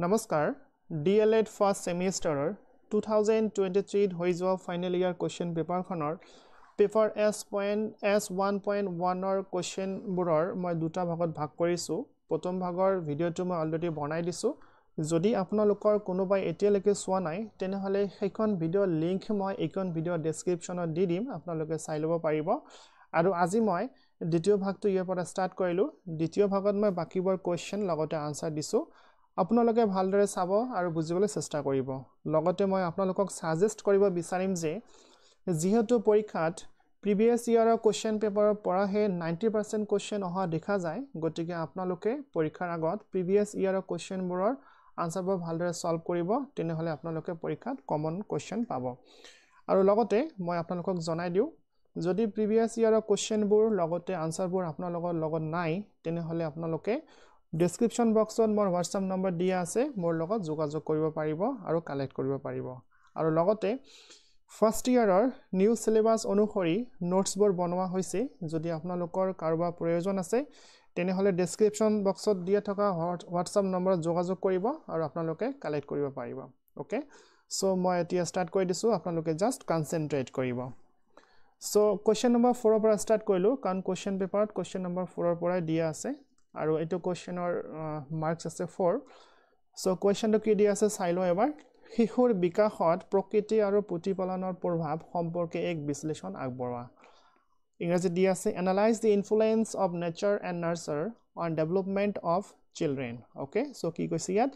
নমস্কাৰ DLED first সেমিষ্টাৰৰ 2023 হৈ যোৱা ফাইনেল ইয়াৰ কোৱেশ্চন পেপাৰখনৰ পেপাৰ S1.1 ৰ কোৱেশ্চনবোৰৰ মই দুটা ভাগত ভাগ কৰিছো প্ৰথম ভাগৰ ভিডিওটো মই অলৰেডি বনাই দিছো যদি আপোনালোকৰ কোনোবাই এতিয়ালৈকে চোৱা নাই তেনেহলে সেইখন ভিডিও লিংক মই এইখন ভিডিও ডেসক্ৰিপচনত দি দিম আপোনালোকে চাই ল'ব পাৰিব আৰু আজি মই দ্বিতীয় ভাগটো ইয়াৰ পৰা ষ্টাৰ্ট কৰিলো দ্বিতীয় ভাগত মই বাকিবোৰ কোৱেশ্চন লগতে আনসাৰ দিছো আপোনালোকে ভালদৰে চাব আৰু বুজিবলৈ চেষ্টা কৰিব লগতে মই আপোনালোকক সাজেষ্ট কৰিব বিচাৰিম যে যেহেতু পৰীক্ষাত প্ৰিভিয়াস ইয়াৰৰ কোৱেশ্চন পেপাৰৰ পৰা হে 90% কোৱেশ্চন অহা দেখা যায় গতিকে আপোনালোকে পৰীক্ষাৰ আগত প্ৰিভিয়াস ইয়াৰৰ কোৱেশ্চনবোৰৰ আনসাৰবোৰ ভালদৰে সলভ কৰিব তেনেহলে আপোনালোকে পৰীক্ষাত কমন কোৱেশ্চন পাব আৰু লগতে মই আপোনালোকক জনাই দিও যদি প্ৰিভিয়াস ইয়াৰৰ কোৱেশ্চনবোৰ লগতে আনসাৰবোৰ আপোনালোকৰ লগত নাই তেনেহলে আপোনালোকে ডেসক্ৰিপচন বক্সত মোৰ WhatsApp নম্বৰ দিয়া আছে মোৰ লগত যোগাযোগ কৰিব পাৰিব আৰু কালেক্ট কৰিব পাৰিব আৰু লগতে ফাৰ্ষ্ট ইয়াৰৰ নিউ সিলেবাস অনুসৰি নোটছবোৰ বনোৱা হৈছে যদি আপোনালোকৰ কাৰোবাৰ প্ৰয়োজন আছে তেনেহলে ডেসক্ৰিপচন বক্সত দিয়া থকা WhatsApp নম্বৰত যোগাযোগ কৰিব আৰু আপোনালোকে কালেক্ট কৰিব পাৰিব ওকে সো মই এতিয়া ষ্টাৰ্ট কৰি দিছো আপোনালোকে জাস্ট কনসেন্ট্ৰেট কৰিব সো কোৱেশ্চন নম্বৰ 4 ৰ পৰা ষ্টাৰ্ট কৰিলো কাৰণ কোৱেশ্চন পেপাৰত কোৱেশ্চন নম্বৰ 4 ৰ পৰা দিয়া আছে আৰু এটো কোৱেশ্চনৰ মাৰ্কস আছে 4 সো কোৱেশ্চনটো কি দিয়া আছে চাইলো এবাৰ শিশুৰ বিকাশত প্ৰকৃতি আৰু প্ৰতিপালনৰ প্ৰভাৱ সম্পৰ্কে এক বিশ্লেষণ আগবঢ়োৱা ইংৰাজী দিয়া আছে analyse the influence of nature and nurture on development of children okay so কি কৈছে ইয়াত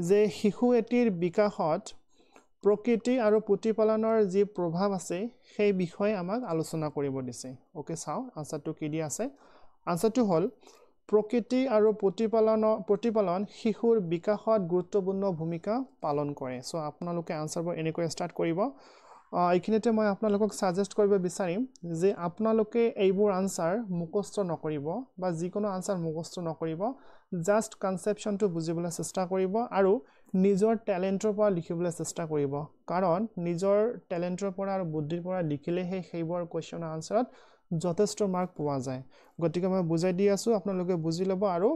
যে শিশু এটিৰ বিকাশত প্ৰকৃতি আৰু প্ৰতিপালনৰ যি প্ৰভাৱ আছে সেই বিষয়ে আমাক আলোচনা কৰিব দিছে ওকে চাও আনসাৰটো কি দিয়া আছে আনসাৰটো হল প্ৰকৃতি আৰু প্ৰতিপালন শিশুৰ বিকাশত গুৰুত্বপূৰ্ণ ভূমিকা পালন কৰে সো আপোনালোকে আনসাৰবোৰ এনেকৈ ষ্টাৰ্ট কৰিব এইখিনিতে মই আপোনালোকক সাজেষ্ট কৰিব বিচাৰিম যে আপোনালোকে এইবোৰ আনসাৰ মুখস্থ নকৰিব বা যিকোনো আনসাৰ মুখস্থ নকৰিব জাস্ট কনসেপচনটো বুজিবলৈ চেষ্টা কৰিব আৰু নিজৰ টেলেন্টৰ পৰা লিখিবলৈ চেষ্টা কৰিব কাৰণ নিজৰ টেলেন্টৰ পৰা আৰু বুদ্ধিৰ পৰা লিখিলেহে সেইবোৰ কোৱেশ্চনৰ আনসাৰত যথেষ্ট মাৰ্ক পোৱা যায় গতিকে মই বুজাই দি আছো আপোনালোকে বুজি ল'ব আৰু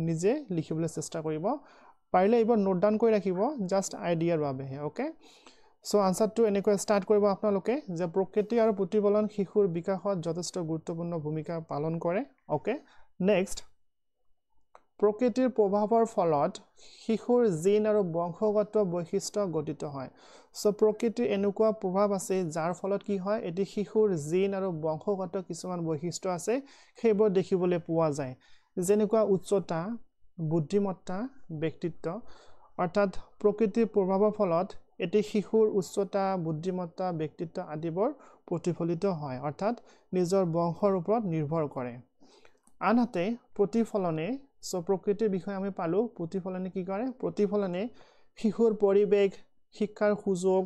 নিজে লিখিবলৈ চেষ্টা কৰিব পাৰিলে এইবোৰ নোট ডাউন কৰি ৰাখিব জাস্ট আইডিয়াৰ বাবে ওকে সো আনসাৰটো এনেকৈ ষ্টাৰ্ট কৰিব আপোনালোকে যে প্ৰকৃতি আৰু প্ৰতিপালন শিশুৰ বিকাশত যথেষ্ট গুৰুত্বপূৰ্ণ ভূমিকা পালন কৰে ওকে নেক্সট প্ৰকৃতিৰ প্ৰভাৱৰ ফলত শিশুৰ জিন আৰু বংশগত বৈশিষ্ট্য গঠিত হয় সো প্ৰকৃতিৰ এনেকুৱা প্ৰভাৱ আছে যাৰ ফলত কি হয় এটি শিশুৰ জিন আৰু বংশগত কিছুমান বৈশিষ্ট্য আছে সেইবোৰ দেখিবলৈ পোৱা যায় যেনেকুৱা উচ্চতা বুদ্ধিমত্তা ব্যক্তিত্ব অৰ্থাৎ প্ৰকৃতিৰ প্ৰভাৱৰ ফলত এটি শিশুৰ উচ্চতা বুদ্ধিমত্তা ব্যক্তিত্ব আদিবোৰ প্ৰতিফলিত হয় অৰ্থাৎ নিজৰ বংশৰ ওপৰত নিৰ্ভৰ কৰে আনহাতে প্ৰতিফলনে সো প্ৰকৃতিৰ বিষয়ে আমি পালো প্ৰতিফলনে কি কৰে প্ৰতিফলনে শিশুৰ পৰিবেশ শিক্ষাৰ সুযোগ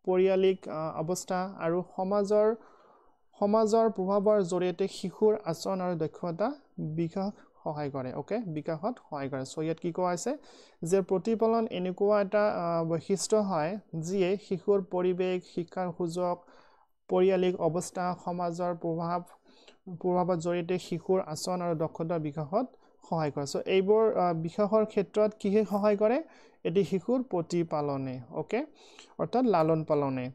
পৰিয়ালিক অৱস্থা আৰু সমাজৰ প্ৰভাৱৰ জৰিয়তে শিশুৰ আচৰণ আৰু দক্ষতা বিকাশ সহায় কৰে ওকে বিকাশত সহায় কৰে সো ইয়াত কি কোৱা আছে যে প্ৰতিফলন এনেকুৱা এটা বৈশিষ্ট্য হয় যিয়ে শিশুৰ পৰিবেশ শিক্ষাৰ সুযোগ পৰিয়ালিক অৱস্থা সমাজৰ প্ৰভাৱৰ জৰিয়তে শিশুৰ আচৰণ আৰু দক্ষতা বিকাশত সহায় কৰে সো এইবোৰ বিকাশৰ ক্ষেত্ৰত কিহে সহায় কৰে এটি শিশুৰ প্ৰতিপালনে ওকে অৰ্থাৎ লালন পালনে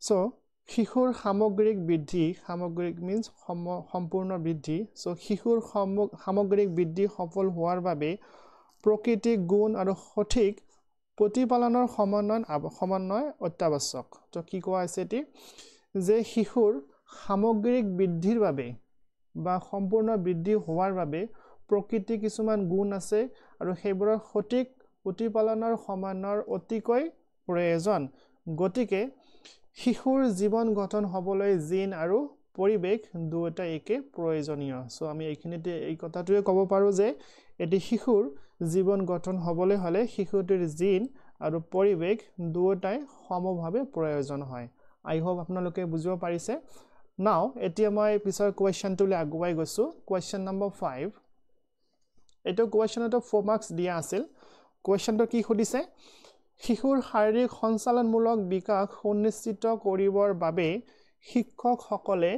সো শিশুৰ সামগ্ৰিক বৃদ্ধি সামগ্ৰিক মিন্স সম্পূৰ্ণ বৃদ্ধি সো শিশুৰ সামগ্ৰিক বৃদ্ধি সফল হোৱাৰ বাবে প্ৰকৃতিক গুণ আৰু সঠিক প্ৰতিপালনৰ সমন্বয় অত্যাৱশ্যক তো কি কোৱা আছে এটি যে শিশুৰ সামগ্ৰিক বৃদ্ধিৰ বাবে বা সম্পূৰ্ণ বৃদ্ধি হোৱাৰ বাবে প্ৰকৃতি কিছুমান গুণ আছে আৰু সেইবোৰৰ সঠিক প্ৰতিপালনৰ সমন্বয়ৰ অতিকৈ প্ৰয়োজন গতিকে শিশুৰ জীৱন গঠন হ'বলৈ জিন আৰু পৰিবেশ দুয়োটা একে প্ৰয়োজনীয় সো আমি এইখিনিতে এই কথাটোৱে ক'ব পাৰো যে এটি শিশুৰ জীৱন গঠন হ'বলৈ হলে শিশুটিৰ জিন আৰু পৰিবেশ দুয়োটাই সমভাৱে প্ৰয়োজন হয় আই হোপ আপোনালোকে বুজিব পাৰিছে নাও এতিয়া মই পিছৰ কোৱেশ্চনটোলৈ আগুৱাই গৈছো কোৱেশ্চন নম্বৰ 5 এটো কোৱেশ্চনটো 4 মাৰ্কস দিয়া আছিল কোৱেশ্চনটো কি খুদিছে শিশুৰ শাৰীৰিক সঞ্চালনমূলক বিকাশ সুনিশ্চিত কৰিবৰ বাবে শিক্ষকসকলে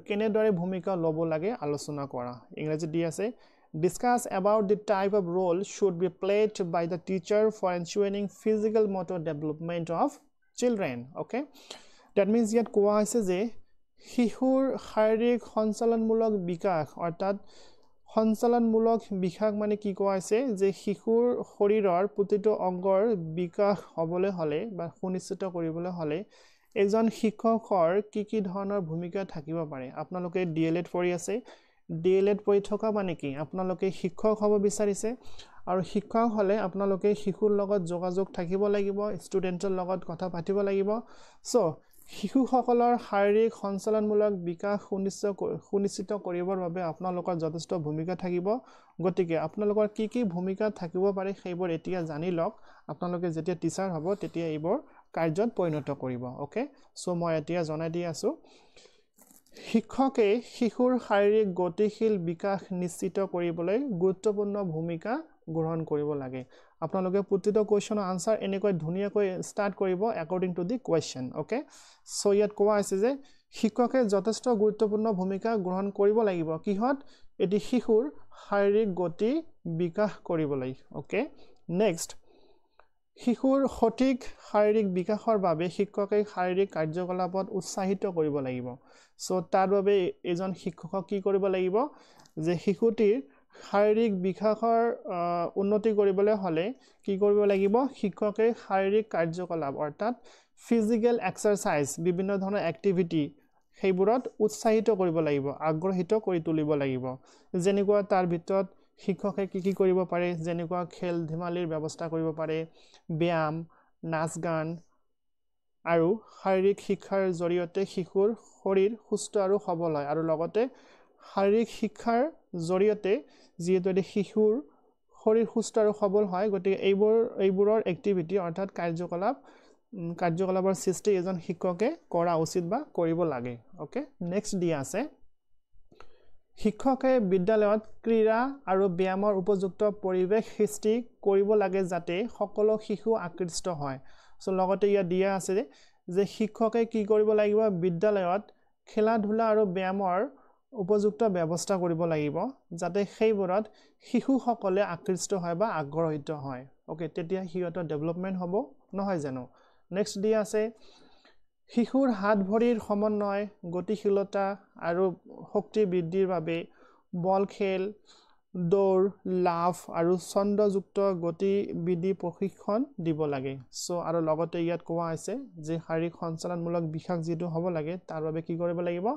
কেনেদৰে ভূমিকা ল'ব লাগে আলোচনা কৰা ইংৰাজী দিয়া আছে Discuss about the type of role should be played by the teacher for ensuring physical motor development of children. Okay, that means yet কোৱা হৈছে যে শিশুৰ শাৰীৰিক সঞ্চালনমূলক বিকাশ অৰ্থাৎ সঞ্চালনমূলক বিকাশ মানে কি কোৱা হৈছে যে শিশুৰ শৰীৰৰ প্ৰতিটো অংগৰ বিকাশ হ'বলৈ হলে বা সুনিশ্চিত কৰিবলৈ হলে এজন শিক্ষকৰ কি ধৰণৰ ভূমিকা থাকিব পাৰে আপোনালোকে ডিএলএড পঢ়ি আছে ডিএলএড পঢ়ি থকা মানে কি আপোনালোকে শিক্ষক হ'ব বিচাৰিছে আৰু শিক্ষক হলে আপোনালোকে শিশুৰ লগত যোগাযোগ থাকিব লাগিব ষ্টুডেন্টৰ লগত কথা পাতিব লাগিব সো শিশুসকলৰ শাৰীৰিক সঞ্চালনমূলক বিকাশ সুনিশ্চিত কৰিবৰ বাবে আপোনালোকৰ যথেষ্ট ভূমিকা থাকিব গতিকে আপোনালোকৰ কি ভূমিকা থাকিব পাৰে সেইবোৰ এতিয়া জানি লওক আপোনালোকে যেতিয়া টিচাৰ হ'ব তেতিয়া এইবোৰ কাৰ্যত পৰিণত কৰিব ওকে সো মই এতিয়া জনাই দি আছো শিক্ষকে শিশুৰ শাৰীৰিক গতিশীল বিকাশ নিশ্চিত কৰিবলৈ গুৰুত্বপূৰ্ণ ভূমিকা গ্ৰহণ কৰিব লাগে আপোনালোকে প্ৰতিটো কোৱেশ্চনৰ আনসাৰ এনেকৈ ধুনিয়াকৈ স্টাৰ্ট কৰিব according to the question okay so ইয়াত কোৱা আছে যে শিক্ষকে যথেষ্ট গুৰুত্বপূৰ্ণ ভূমিকা গ্ৰহণ কৰিব লাগিব কিহত এটি শিশুৰ শাৰীৰিক গতি বিকাশ কৰিবলৈ ওকে নেক্সট শিশুৰ সঠিক শাৰীৰিক বিকাশৰ বাবে শিক্ষকে শাৰীৰিক কাৰ্যকলাপত উৎসাহিত কৰিব লাগিব সো তাৰ বাবে এজন শিক্ষকক কি কৰিব লাগিব যে শিশুটিৰ শাৰীৰিক বিকাশৰ উন্নতি কৰিবলৈ হলে কি কৰিব লাগিব শিক্ষকে শাৰীৰিক কাৰ্যকলাপ অৰ্থাৎ ফিজিক্যাল এক্সাৰসাইজ বিভিন্ন ধৰণৰ এক্টিভিটি সেইবোৰত উৎসাহিত কৰিব লাগিব আগ্ৰহিত কৰি তুলিব লাগিব যেনেকুৱা তাৰ ভিতৰত শিক্ষকে কি কৰিব পাৰে যেনেকুৱা খেল ধেমালিৰ ব্যৱস্থা কৰিব পাৰে ব্যায়াম নাচ গান আৰু শাৰীৰিক শিক্ষাৰ জৰিয়তে শিশুৰ শৰীৰ সুস্থ আৰু সবল হয় আৰু লগতে শাৰীৰিক শিক্ষাৰ জৰিয়তে যিহেতু শিশুৰ শৰীৰ সুস্থ আৰু সবল হয় গতিকে এইবোৰৰ এক্টিভিটি অৰ্থাৎ কাৰ্যকলাপৰ সৃষ্টি এজন শিক্ষকে কৰা উচিত বা কৰিব লাগে ওকে নেক্সট দিয়া আছে শিক্ষকে বিদ্যালয়ত ক্ৰীড়া আৰু ব্যায়ামৰ উপযুক্ত পৰিৱেশ সৃষ্টি কৰিব লাগে যাতে সকলো শিশু আকৃষ্ট হয় সো লগতে ইয়া দিয়া আছে যে শিক্ষকে কি কৰিব লাগিব বিদ্যালয়ত খেলা ধুলা আৰু ব্যায়ামৰ উপযুক্ত ব্যৱস্থা কৰিব লাগিব যাতে সেইবোৰত শিশুসকলে আকৃষ্ট হয় বা আগ্ৰহিত হয় ওকে তেতিয়া হিয়তৰ ডেভেলপমেন্ট হ'ব নহয় জানো নেক্সট দিয়া আছে শিশুৰ হাত ভৰিৰ সমন্বয় গতিশীলতা আৰু শক্তি বৃদ্ধিৰ বাবে বল খেল দৌৰ লাফ আৰু ছন্দযুক্ত গতিবিধি প্ৰশিক্ষণ দিব লাগে সো আৰু লগতে ইয়াত কোৱা আছে যে শাৰীৰিক সঞ্চালনমূলক বিকাশ যেটো হ'ব লাগে তাৰ বাবে কি কৰিব লাগিব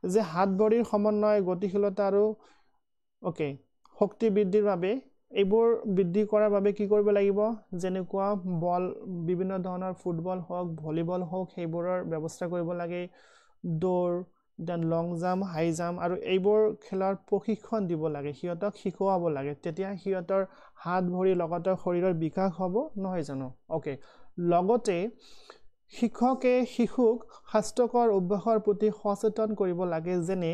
যে হাত ভৰিৰ সমন্বয় গতিশীলতা আৰু ওকে শক্তি বৃদ্ধিৰ বাবে এইবোৰ বৃদ্ধি কৰাৰ বাবে কি কৰিব লাগিব যেনেকুৱা বল বিভিন্ন ধৰণৰ ফুটবল হওক ভলিবল হওক সেইবোৰৰ ব্যৱস্থা কৰিব লাগে দৌৰ দেন লং জাম্প হাই জাম্প আৰু এইবোৰ খেলাৰ প্ৰশিক্ষণ দিব লাগে হিয়তক শিকোৱাব লাগে তেতিয়া হিয়তৰ হাত ভৰি লগতে শৰীৰৰ বিকাশ হ'ব নহয় জানো ওকে লগতে শিক্ষকে শিশুক স্বাস্থ্যকৰ অভ্যাসৰ প্ৰতি সচেতন কৰিব লাগে যেনে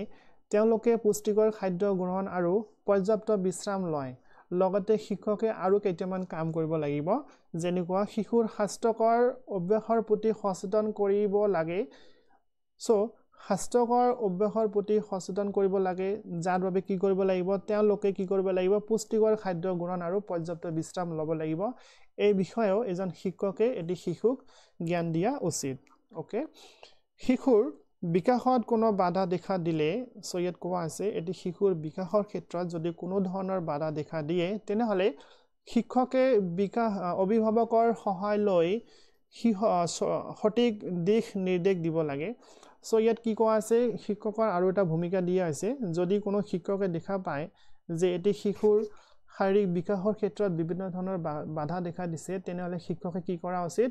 তেওঁলোকে পুষ্টিকৰ খাদ্য গ্ৰহণ আৰু পৰ্যাপ্ত বিশ্ৰাম লয় লগতে শিক্ষকে আৰু কেইটামান কাম কৰিব লাগিব যেনেকুৱা শিশুৰ স্বাস্থ্যকৰ অভ্যাসৰ প্ৰতি সচেতন কৰিব লাগে সো স্বাস্থ্যকৰ অভ্যাসৰ প্ৰতি সচেতন কৰিব লাগে যাৰ বাবে কি কৰিব লাগিব তেওঁলোকে কি কৰিব লাগিব পুষ্টিকৰ খাদ্য গ্ৰহণ আৰু পৰ্যাপ্ত বিশ্ৰাম ল'ব লাগিব এই বিষয়েও এজন শিক্ষকে এটি শিশুক জ্ঞান দিয়া উচিত ওকে শিশুৰ বিকাশত কোনো বাধা দেখা দিলে সৈয়দ কোৱা আছে এটি শিশুৰ বিকাশৰ ক্ষেত্ৰত যদি কোনো ধৰণৰ বাধা দেখা দিয়ে তেনেহলে শিক্ষকে বিকাশ অভিভাৱকৰ সহায় লৈ সঠিক দিশ নিৰ্দেশ দিব লাগে সো ইয়াত কি কোৱা আছে শিক্ষকৰ আৰু এটা ভূমিকা দিয়া আছে যদি কোনো শিক্ষকে দেখা পায় যে এটি শিশুৰ শাৰীৰিক বিকাশৰ ক্ষেত্ৰত বিভিন্ন ধৰণৰ বাধা দেখা দিছে তেনেহলে শিক্ষকে কি কৰা উচিত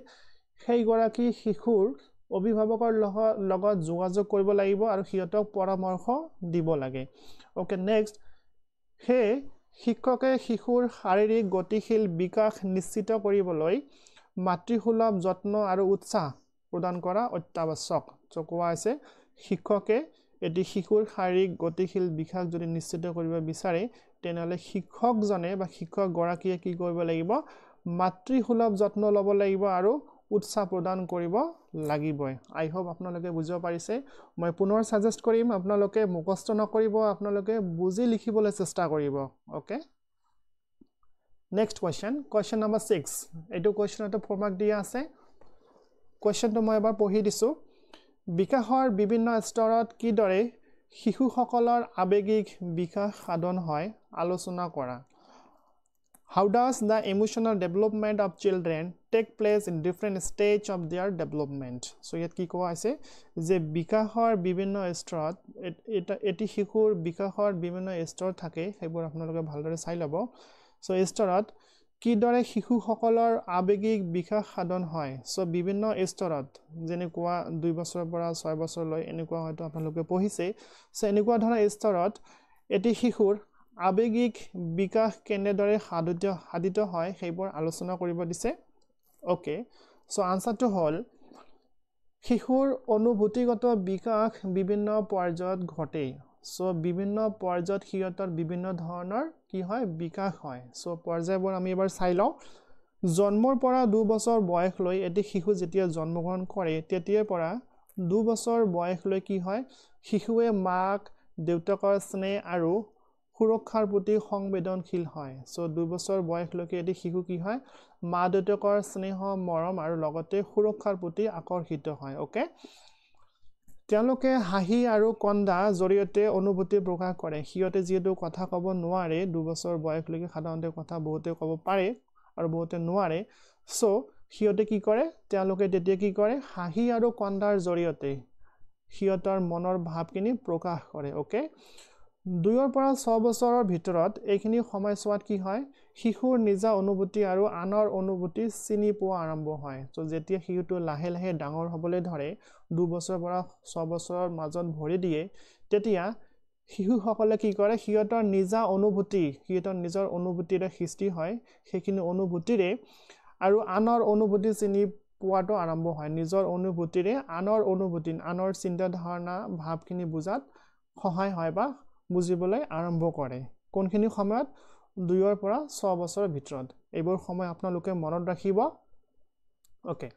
সেই গৰাকী শিশুৰ অভিভাৱকৰ লগত যোগাযোগ কৰিব লাগিব আৰু হিয়তক পৰামৰ্শ দিব লাগে ওকে নেক্সট হে শিক্ষকে শিশুৰ শাৰীৰিক গতিশীল বিকাশ নিশ্চিত কৰিবলৈ মাতৃসুলভ যত্ন আৰু উৎসাহ প্ৰদান কৰা অত্যাৱশ্যক কোৱা আছে শিক্ষকে এটি শিশুৰ শাৰীৰিক গতিশীল বিকাশ যদি নিশ্চিত কৰিব বিচাৰে তেনেহলে শিক্ষকজনে বা শিক্ষক গৰাকীয়ে কি কৰিব লাগিব মাতৃসুলভ যত্ন ল'ব লাগিব আৰু উৎসাহ প্ৰদান কৰিব লাগিবই আই হোপ আপোনালোকে বুজিব পাৰিছে মই পুনৰ সাজেষ্ট কৰিম আপোনালোকে মুখস্থ নকৰিব আপোনালোকে বুজি লিখিবলৈ চেষ্টা কৰিব ওকে নেক্সট question number 6 এটো question এটা ফৰমাট দিয়া আছে questionটো মই এবাৰ পঢ়ি দিছো বিকাশৰ বিভিন্ন স্তৰত কি দৰে শিশুসকলৰ আবেগিক বিকাশ সাধন হয় আলোচনা কৰা How does the emotional development of children take place in different stage of their development? So yet ki koa ase je bikahor bibhinno স্তৰত এটি শিশুৰ বিকাশৰ বিভিন্ন স্তৰ থাকে সেইবোৰ আপোনালোকে ভালদৰে চাই লব সো স্তৰত কি দৰে শিশুসকলৰ আবেগিক বিকাশ সাধন হয় সো বিভিন্ন স্তৰত যেনে কোৱা 2 বছৰৰ পৰা 6 বছৰলৈ এনেকুৱা হয়তো আপোনালোকে পঢ়িছে সো এনেকুৱা ধৰণৰ স্তৰত এটি শিশুৰ আবেগিক বিকাশ কেনেদৰে সাধিত হয় সেইবোৰ আলোচনা কৰিব দিছে ওকে সো আনসাৰটো হল শিশুৰ অনুভূতিগত বিকাশ বিভিন্ন পৰ্যায়ত ঘটে সো বিভিন্ন পৰ্যায়ত হিয়তৰ বিভিন্ন ধৰণৰ কি হয় বিকাশ হয় সো পৰ্যায়বোৰ আমি এবাৰ চাই লও জন্মৰ পৰা 2 বছৰ বয়সলৈ এটি শিশু যেতিয়া জন্মগ্ৰহণ কৰে তেতিয়াৰ পৰা 2 বছৰ বয়সলৈ কি হয় শিশুৱে মাক দেউতাকৰ স্নেহ আৰু সুৰক্ষাৰ প্ৰতি সংবেদনশীল হয় সো 2 বছৰ বয়সলৈকে এটি শিশু কি হয় মা দেউতাকৰ স্নেহ মৰম আৰু লগতে সুৰক্ষাৰ প্ৰতি আকৰ্ষিত হয় ওকে তেওঁলোকে হাঁহি আৰু কন্দা জৰিয়তে অনুভূতি প্ৰকাশ কৰে হিয়তে যেটো কথা ক'ব নোৱাৰে 2 বছৰ বয়সলৈকে সাধাৰণতে কথা বহুতে ক'ব পাৰে আৰু বহুতে নোৱাৰে সো হিয়তে কি কৰে তেওঁলোকে তেতিয়া কি কৰে হাঁহি আৰু কন্দাৰ জৰিয়তে হিয়তৰ মনৰ ভাৱখিনি প্ৰকাশ কৰে ওকে 2 পৰা 6 বছৰৰ ভিতৰত এইখিনি সময়ছোৱাত কি হয় শিশুৰ নিজা অনুভূতি আৰু আনৰ অনুভূতি চিনি পোৱা আৰম্ভ হয় তো যেতিয়া শিশুটো লাহে লাহে ডাঙৰ হ'বলৈ ধৰে 2 বছৰৰ পৰা 6 বছৰৰ মাজত ভৰি দিয়ে তেতিয়া শিশুসকলে কি কৰে হিয়তৰ নিজা অনুভূতি হিয়তৰ নিজৰ অনুভূতিৰে সৃষ্টি হয় সেইখিনি অনুভূতিৰে আৰু আনৰ অনুভূতি চিনি পোৱাটো আৰম্ভ হয় নিজৰ অনুভূতিৰে আনৰ অনুভূতি আনৰ চিন্তা ধাৰণা ভাৱখিনি বুজাত সহায় হয় বা বুজিবলৈ আৰম্ভ কৰে কোনখিনি সময়ত 2 পৰা 6 বছৰৰ ভিতৰত এইবোৰ সময় আপোনালোকে মনত ৰাখিব ওকে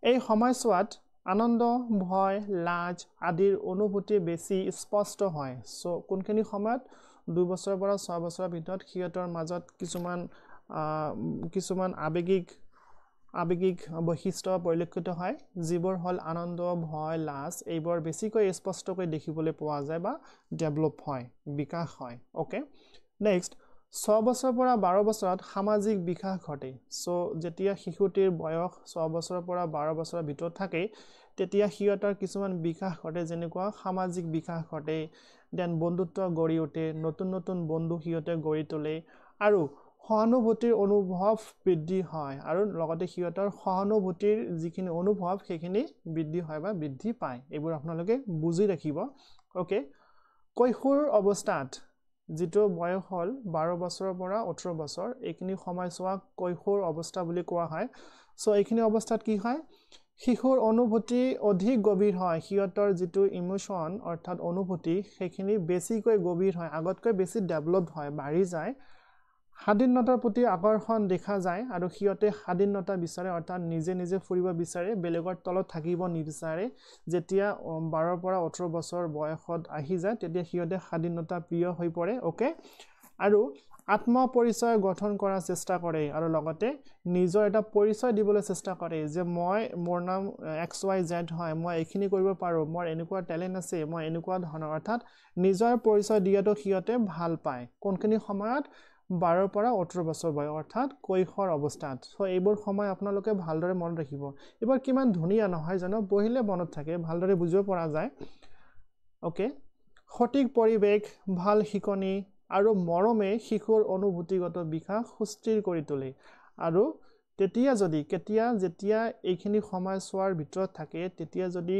এই সময়ছোৱাত আনন্দ ভয় লাজ আদিৰ অনুভূতি বেছি স্পষ্ট হয় সো কোনখিনি সময়ত 2 বছৰৰ পৰা 6 বছৰৰ ভিতৰত হিয়তৰ মাজত কিছুমান আবেগিক বৈশিষ্ট্য পৰিলক্ষিত হয় যিবোৰ হল আনন্দ ভয় লাজ এইবোৰ বেছিকৈ স্পষ্টকৈ দেখিবলৈ পোৱা যায় বা ডেভেলপ হয় বিকাশ হয় ওকে নেক্সট 6 বছৰৰ পৰা 12 বছৰত সামাজিক বিকাশ ঘটে সো যেতিয়া শিশুটিৰ বয়স 6 বছৰৰ পৰা 12 বছৰৰ ভিতৰত থাকে তেতিয়া হিয়তৰ কিছুমান বিকাশ ঘটে যেনেকুৱা সামাজিক বিকাশ ঘটে দেন বন্ধুত্ব গঢ়ি উঠে নতুন বন্ধু হিয়তে গঢ়ি তোলে আৰু সহানুভূতিৰ অনুভৱ বৃদ্ধি হয় আৰু লগতে হিয়তৰ সহানুভূতিৰ যিখিনি অনুভৱ সেইখিনি বৃদ্ধি হয় বা বৃদ্ধি পায় এইবোৰ আপোনালোকে বুজি ৰাখিব ওকে কৈশোৰ অৱস্থাত যেটো বয়স হল 12 বছৰৰ পৰা 18 বছৰ এইখিনি সময়ছোৱা কৈশোৰ অৱস্থা বুলি কোৱা হয় সো এইখিনি অৱস্থাত কি হয় শিশুৰ অনুভূতি অধিক গভীৰ হয় হিয়তৰ যেটো ইমোশন অৰ্থাৎ অনুভূতি সেইখিনি বেছিকৈ গভীৰ হয় আগতকৈ বেছি ডেভেলপ হয় বাঢ়ি যায় স্বাধীনতাৰ প্ৰতি আকৰ্ষণ দেখা যায় আৰু হিয়তে স্বাধীনতা বিচাৰে অৰ্থাৎ নিজে ফুৰিব বিচাৰে বেলেগৰ তলত থাকিব নিবিচাৰে যেতিয়া 12 পৰা 18 বছৰ বয়সত আহি যায় তেতিয়া হিয়তে স্বাধীনতা প্ৰিয় হৈ পৰে ওকে আৰু আত্ম পৰিচয় গঠন কৰাৰ চেষ্টা কৰে আৰু লগতে নিজৰ এটা পৰিচয় দিবলৈ চেষ্টা কৰে যে মোৰ নাম XYZ হয় মই এইখিনি কৰিব পাৰো মোৰ এনেকুৱা টেলেন্ট আছে মই এনেকুৱা ধৰণৰ অৰ্থাৎ নিজৰ পৰিচয় দিয়াটো হিয়তে ভাল পায় কোনখিনি সময়ত 12 পৰা 18 বছৰ বয়স অৰ্থাৎ কৈশোৰ অৱস্থাত সো এইবোৰ সময় আপোনালোকে ভালদৰে মনত ৰাখিব এবাৰ কিমান ধুনিয়া নহয় জানো বহিলে মনত থাকে ভালদৰে বুজিব পৰা যায় ওকে সঠিক পৰিবেশ ভাল শিকনি আৰু মৰমে শিশুৰ অনুভূতিগত বিকাশ সুস্থিৰ কৰি তোলে আৰু যেতিয়া এইখিনি সময়ছোৱাৰ ভিতৰত থাকে তেতিয়া যদি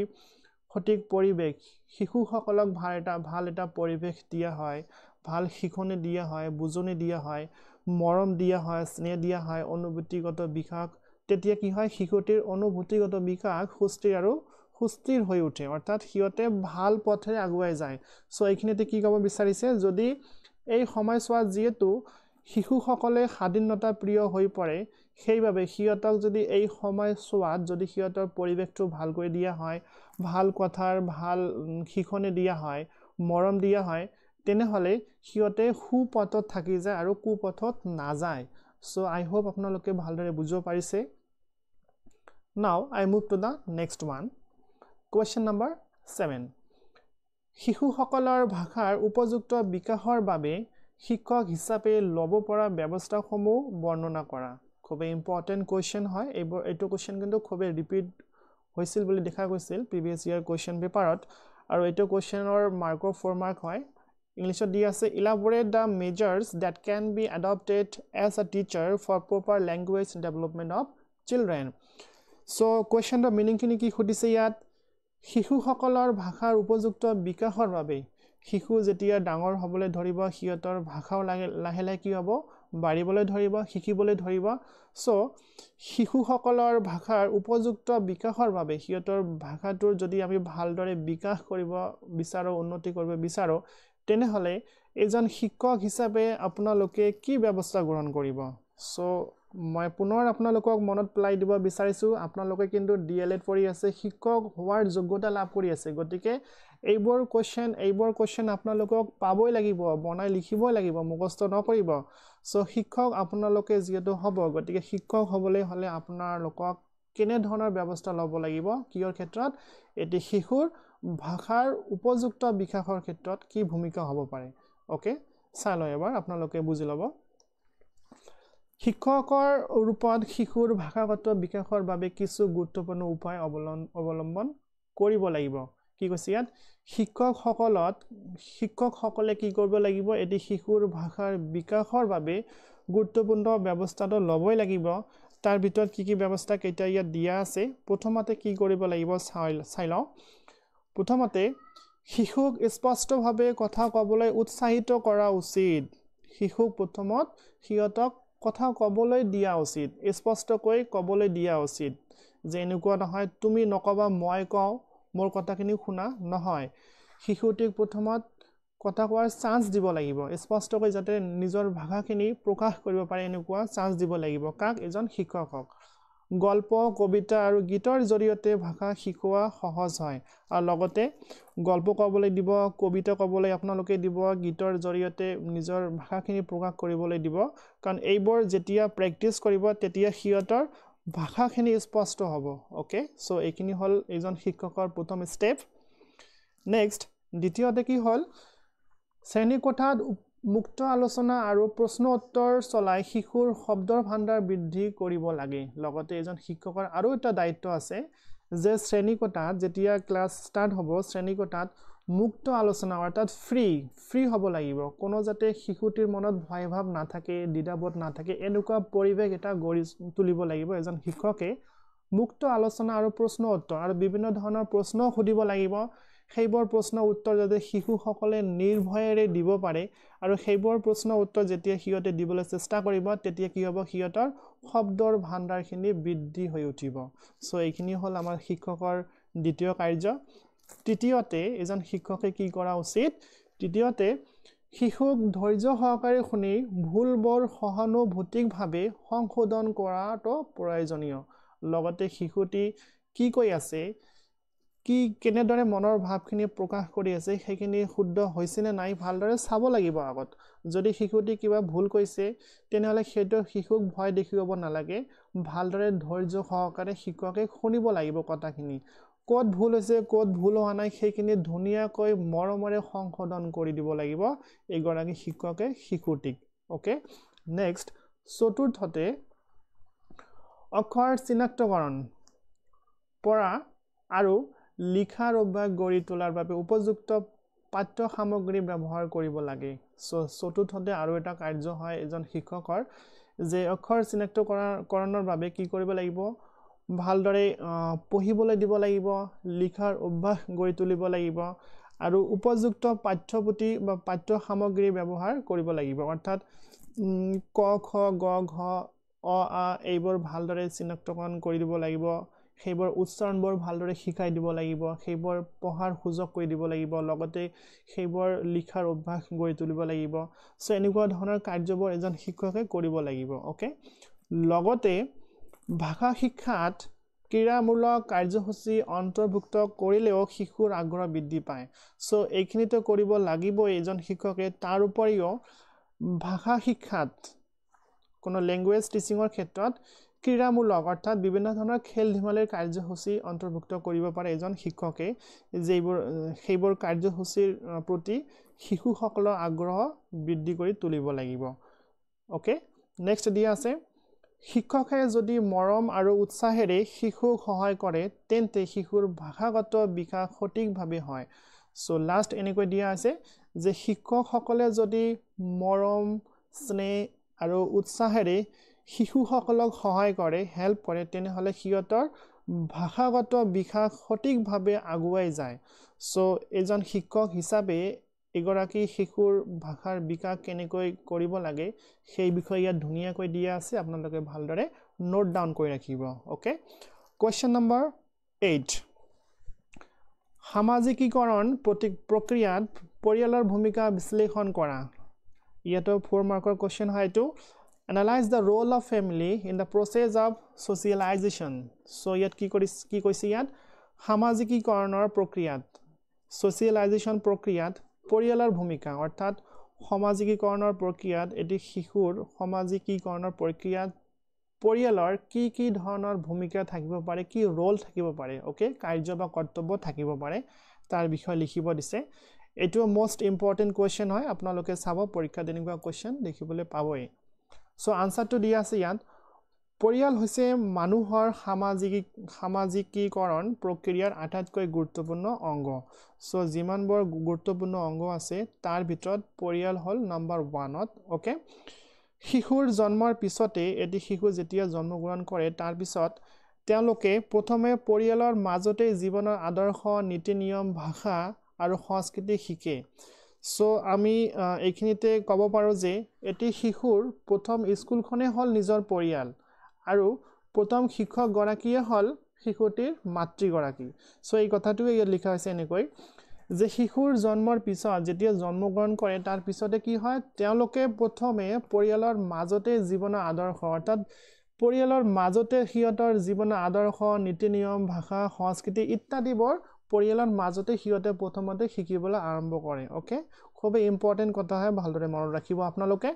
সঠিক পৰিবেশ শিশুসকলক ভাল এটা পৰিবেশ দিয়া হয় ভাল শিকনি দিয়া হয় বুজনি দিয়া হয় মৰম দিয়া হয় স্নেহ দিয়া হয় অনুভূতিগত বিকাশ তেতিয়া কি হয় শিশুটিৰ অনুভূতিগত বিকাশ সুস্থিৰ হৈ উঠে অৰ্থাৎ হিয়তে ভাল পথে আগুৱাই যায় সো এইখিনিতে কি ক'ব বিচাৰিছে যদি এই সময়ছোৱাত যেটো শিশুসকলে স্বাধীনতা প্ৰিয় হৈ পৰে সেইভাবে সিহঁতক যদি এই সময়ছোৱাত যদি সিহঁতৰ পৰিৱেশটো ভাল কৰি দিয়া হয়, ভাল কথাৰ ভাল শিক্ষণ দিয়া হয়, মৰম দিয়া হয়, তেনেহলে সিহঁতে সুপথত থাকি যায় আৰু কুপথত নাযায়। So I hope আপোনালোকে ভালদৰে বুজিব পাৰিছে। Now I move to the next one. Question number 7. শিশুসকলৰ ভাষাৰ উপযুক্ত বিকাশৰ বাবে শিক্ষক হিচাপে ল'ব পৰা ব্যৱস্থাসমূহ বৰ্ণনা কৰা। খুবেই ইম্পৰ্টেণ্ট কুৱেশ্যন হয়। এইটো কুৱেশ্যন কিন্তু খুবেই ৰিপিট হৈছিল বুলি দেখা গৈছিল প্ৰিভিয়াছ ইয়াৰ কুৱেশ্যন পেপাৰত, আৰু এইটো কুৱেশ্যনৰ মাৰ্কৰ 4 মাৰ্ক হয়। ইংলিছত দি আছে, elaborate the measures that can be adopted as a teacher for proper language development of children. So কুৱেশ্যনৰ মিনিংখিনি কি সুধিছে ইয়াত, শিশুসকলৰ ভাষাৰ উপযুক্ত বিকাশৰ বাবে শিশু যেতিয়া ডাঙৰ হ'বলৈ ধৰিব সিহঁতৰ ভাষাও লাহে লাহে কি হ'ব, বাঢ়িবলৈ ধৰিব, শিকিবলৈ ধৰিব। সো শিশুসকলৰ ভাষাৰ উপযুক্ত বিকাশৰ বাবে সিহঁতৰ ভাষাটোৰ যদি আমি ভালদৰে বিকাশ কৰিব বিচাৰো, উন্নতি কৰিব বিচাৰো, তেনেহলে এজন শিক্ষক হিচাপে আপোনালোকে কি ব্যৱস্থা গ্ৰহণ কৰিব। সো মই পুনৰ আপোনালোকক মনত পেলাই দিব বিচাৰিছো, আপোনালোকে কিন্তু DLED পঢ়ি আছে, শিক্ষক হোৱাৰ যোগ্যতা লাভ কৰি আছে, গতিকে এইবোৰ কোৱেশ্যন আপোনালোকক পাবই লাগিব, বনাই লিখিবই লাগিব, মুখস্থ নকৰিব। সো শিক্ষক আপোনালোকে যিহেতু হ'ব, গতিকে শিক্ষক হ'বলৈ হ'লে আপোনালোকক কেনে ধৰণৰ ব্যৱস্থা ল'ব লাগিব, কিহৰ ক্ষেত্ৰত, এটি শিশুৰ ভাষাৰ উপযুক্ত বিকাশৰ ক্ষেত্ৰত কি ভূমিকা হ'ব পাৰে। ওকে, চাই লওঁ এবাৰ, আপোনালোকে বুজি ল'ব। শিক্ষকৰ ৰূপত শিশুৰ ভাষাগত বিকাশৰ বাবে কিছু গুৰুত্বপূৰ্ণ উপায় অৱলম্বন কৰিব লাগিব। কি কৈছে ইয়াত, শিক্ষকসকলে কি কৰিব লাগিব, এটি শিশুৰ ভাষাৰ বিকাশৰ বাবে গুৰুত্বপূৰ্ণ ব্যৱস্থাটো ল'বই লাগিব। তাৰ ভিতৰত কি কি ব্যৱস্থা কেইটা ইয়াত দিয়া আছে। প্ৰথমতে কি কৰিব লাগিব চাই লওঁ। প্ৰথমতে শিশুক স্পষ্টভাৱে কথা ক'বলৈ উৎসাহিত কৰা উচিত। শিশুক প্ৰথমত সিহঁতক কথা ক'বলৈ দিয়া উচিত, স্পষ্টকৈ ক'বলৈ দিয়া উচিত, যে এনেকুৱা নহয় তুমি নকবা মই কওঁ, মোৰ কথাখিনি শুনা, নহয়। শিশুটিক প্ৰথমত কথা কোৱাৰ চান্স দিব লাগিব, স্পষ্টকৈ যাতে নিজৰ ভাষাখিনি প্ৰকাশ কৰিব পাৰে এনেকুৱা চান্স দিব লাগিব। কাক, এজন শিক্ষকক। গল্প, কবিতা আৰু গীতৰ জৰিয়তে ভাষা শিকোৱা সহজ হয়, আৰু লগতে গল্প ক'বলৈ দিব, কবিতা ক'বলৈ আপোনালোকে দিব, গীতৰ জৰিয়তে নিজৰ ভাষাখিনি প্ৰকাশ কৰিবলৈ দিব, কাৰণ এইবোৰ যেতিয়া প্ৰেক্টিছ কৰিব তেতিয়া সিহঁতৰ ভাষাখিনি স্পষ্ট হ'ব। ওকে, সো এইখিনি হ'ল এজন শিক্ষকৰ প্ৰথম ষ্টেপ। নেক্সট, দ্বিতীয়তে কি হ'ল, শ্ৰেণীকোঠাত মুক্ত আলোচনা আৰু প্ৰশ্ন উত্তৰ চলাই শিশুৰ শব্দৰ ভাণ্ডাৰ বৃদ্ধি কৰিব লাগে। লগতে এজন শিক্ষকৰ আৰু এটা দায়িত্ব আছে যে শ্ৰেণীকোঠাত যেতিয়া ক্লাছ ষ্টাৰ্ট হ'ব, শ্ৰেণীকোঠাত মুক্ত আলোচনা অৰ্থাৎ ফ্ৰী হ'ব লাগিব। কোনো যাতে শিশুটিৰ মনত ভয় ভাৱ নাথাকে, দ্বিধাবোধ নাথাকে, এনেকুৱা পৰিৱেশ এটা গঢ়ি তুলিব লাগিব এজন শিক্ষকে। মুক্ত আলোচনা আৰু প্ৰশ্ন উত্তৰ আৰু বিভিন্ন ধৰণৰ প্ৰশ্ন সুধিব লাগিব। সেইবোৰ প্ৰশ্ন উত্তৰ যাতে শিশুসকলে নিৰ্ভয়েৰে দিব পাৰে, আৰু সেইবোৰ প্ৰশ্ন উত্তৰ যেতিয়া সিহঁতে দিবলৈ চেষ্টা কৰিব তেতিয়া কি হ'ব, সিহঁতৰ শব্দৰ ভাণ্ডাৰখিনি বৃদ্ধি হৈ উঠিব। সো এইখিনি হ'ল আমাৰ শিক্ষকৰ দ্বিতীয় কাৰ্য। তৃতীয়তে এজন শিক্ষকে কি কৰা উচিত, তৃতীয়তে শিশুক ধৈৰ্য সহকাৰে শুনি ভুলবোৰ সহানুভূতিকভাৱে সংশোধন কৰাটো প্ৰয়োজনীয়। লগতে শিশুটি কি কৈ আছে, কেনেদৰে মনৰ ভাৱখিনি প্ৰকাশ কৰি আছে, সেইখিনি শুদ্ধ হৈছেনে নাই ভালদৰে চাব লাগিব আগত। যদি শিশুটি কিবা ভুল কৈছে তেনেহ'লে সেইটো শিশুক ভয় দেখুৱাব নালাগে, ভালদৰে ধৈৰ্য সহকাৰে শিক্ষকে শুনিব লাগিব কথাখিনি। ক'ত ভুল হৈছে, ক'ত ভুল হোৱা নাই, সেইখিনি ধুনীয়াকৈ মৰমেৰে সংশোধন কৰি দিব লাগিব এগৰাকী শিক্ষকে শিশুটিক। ওকে, নেক্সট, চতুৰ্থতে অক্ষৰ চিনাক্তকৰণ, পঢ়া আৰু লিখাৰ অভ্যাস গঢ়ি তোলাৰ বাবে উপযুক্ত পাঠ্য সামগ্ৰী ব্যৱহাৰ কৰিব লাগে। চতুৰ্থতে আৰু এটা কাৰ্য হয় এজন শিক্ষকৰ, যে অক্ষৰ চিনাক্তকৰণৰ বাবে কি কৰিব লাগিব, ভালদৰে পঢ়িবলৈ দিব লাগিব, লিখাৰ অভ্যাস গঢ়ি তুলিব লাগিব, আৰু উপযুক্ত পাঠ্যপুথি বা পাঠ্য সামগ্ৰী ব্যৱহাৰ কৰিব লাগিব। অৰ্থাৎ ক, খ, গ, ঘ, অ, আ এইবোৰ ভালদৰে চিনাক্তকৰণ কৰি দিব লাগিব, সেইবোৰ উচ্চাৰণবোৰ ভালদৰে শিকাই দিব লাগিব, সেইবোৰ পঢ়াৰ সুযোগ কৰি দিব লাগিব, লগতে সেইবোৰ লিখাৰ অভ্যাস গঢ়ি তুলিব লাগিব। সো এনেকুৱা ধৰণৰ কাৰ্যবোৰ এজন শিক্ষকে কৰিব লাগিব। ওকে, লগতে ভাষা শিক্ষাত ক্ৰীড়ামূলক কাৰ্যসূচী অন্তৰ্ভুক্ত কৰিলেও শিশুৰ আগ্ৰহ বৃদ্ধি পায় সো এইখিনিতো কৰিব লাগিব এজন শিক্ষকে তাৰ উপৰিও ভাষা শিক্ষাত কোনো ল্যাঙ্গুৱেজ টিচিংৰ ক্ষেত্ৰত ক্ৰীড়ামূলক অৰ্থাৎ বিভিন্ন ধৰণৰ খেল ধেমালিৰ কাৰ্যসূচী অন্তৰ্ভুক্ত কৰিব পাৰে এজন শিক্ষকে যেইবোৰ সেইবোৰ কাৰ্যসূচীৰ প্ৰতি শিশুসকলৰ আগ্ৰহ বৃদ্ধি কৰি তুলিব লাগিব ওকে নেক্সট দিয়া আছে শিক্ষকে যদি মৰম আৰু উৎসাহেৰে শিশুক সহায় কৰে তেন্তে শিশুৰ ভাষাগত বিকাশ সঠিকভাৱে হয় সো লাষ্ট এনেকৈ দিয়া আছে যে শিক্ষকসকলে যদি মৰম স্নেহ আৰু উৎসাহেৰে শিশুসকলক সহায় কৰে হেল্প কৰে তেনেহলে সিহঁতৰ ভাষাগত বিকাশ সঠিকভাৱে আগুৱাই যায় সো এজন শিক্ষক হিচাপে এগৰাকী শিশুৰ ভাষাৰ বিকাশ কেনেকৈ কৰিব লাগে সেই বিষয়ে ইয়াত ধুনীয়াকৈ দিয়া আছে আপোনালোকে ভালদৰে নোট ডাউন কৰি ৰাখিব ওকে কোৱেশ্চন নম্বৰ 8 সামাজিকীকৰণ প্ৰক্ৰিয়াত পৰিয়ালৰ ভূমিকা বিশ্লেষণ কৰা ইয়াতো 4 মাৰ্কৰ কোৱেশ্চন হয় এটো analyze the role of family in the process of socialization so yet ki koise yat সামাজিকীকৰণৰ প্ৰক্ৰিয়াত socialization প্ৰক্ৰিয়াত পৰিয়ালৰ ভূমিকা অৰ্থাৎ সামাজিকীকৰণৰ প্ৰক্ৰিয়াত এটি শিশুৰ সামাজিকীকৰণৰ প্ৰক্ৰিয়াত পৰিয়ালৰ কি ধৰণৰ ভূমিকা থাকিব পাৰে কি ৰোল থাকিব পাৰে ওকে কাৰ্য বা কৰ্তব্য থাকিব পাৰে তাৰ বিষয় লিখিব দিছে এটো মোস্ট ইম্পৰ্টেন্ট কোৱেশ্চন হয় আপোনালোকে চাব পৰীক্ষা তেনেকুৱা কোৱেশ্চন দেখিবলৈ পাবই সো আনসাৰটো দিয়া আছে ইয়াত পৰিয়াল হৈছে মানুহৰ সামাজিকীকৰণ প্ৰক্ৰিয়াৰ আটাইতকৈ গুৰুত্বপূৰ্ণ অংগ সো যিমানবোৰ গুৰুত্বপূৰ্ণ অংগ আছে তাৰ ভিতৰত পৰিয়াল হল নম্বৰ 1ত ওকে শিশুৰ জন্মৰ পিছতে এটি শিশু যেতিয়া জন্মগ্ৰহণ কৰে তাৰ পিছত তেওঁলোকে প্ৰথমে পৰিয়ালৰ মাজতে জীৱনৰ আদৰ্শ নীতি নিয়ম ভাষা আৰু সংস্কৃতি শিকে সো আমি এইখিনিতে ক'ব পাৰো যে এটি শিশুৰ প্ৰথম স্কুলখনে হল নিজৰ পৰিয়াল আৰু প্ৰথম শিক্ষক গৰাকীয়ে হল শিশুটিৰ মাতৃ গৰাকী সো এই কথাটো ইয়াত লিখা হৈছে এনেকৈ যে শিশুৰ জন্মৰ পিছত যেতিয়া জন্মগ্ৰহণ কৰে তাৰ পিছতে কি হয় তেওঁলোকে প্ৰথমে পৰিয়ালৰ মাজতে জীৱনৰ আদৰ্শ অৰ্থাৎ পৰিয়ালৰ মাজতে হিয়তৰ জীৱনৰ আদৰ্শ নীতি নিয়ম ভাষা সংস্কৃতি ইত্যাদিবোৰ পৰিয়ালৰ মাজতে হিয়তে প্ৰথমতে শিকিবলৈ আৰম্ভ কৰে ওকে খুব ইম্পৰ্টেন্ট কথা হয় ভালদৰে মনত ৰাখিব আপোনালোকে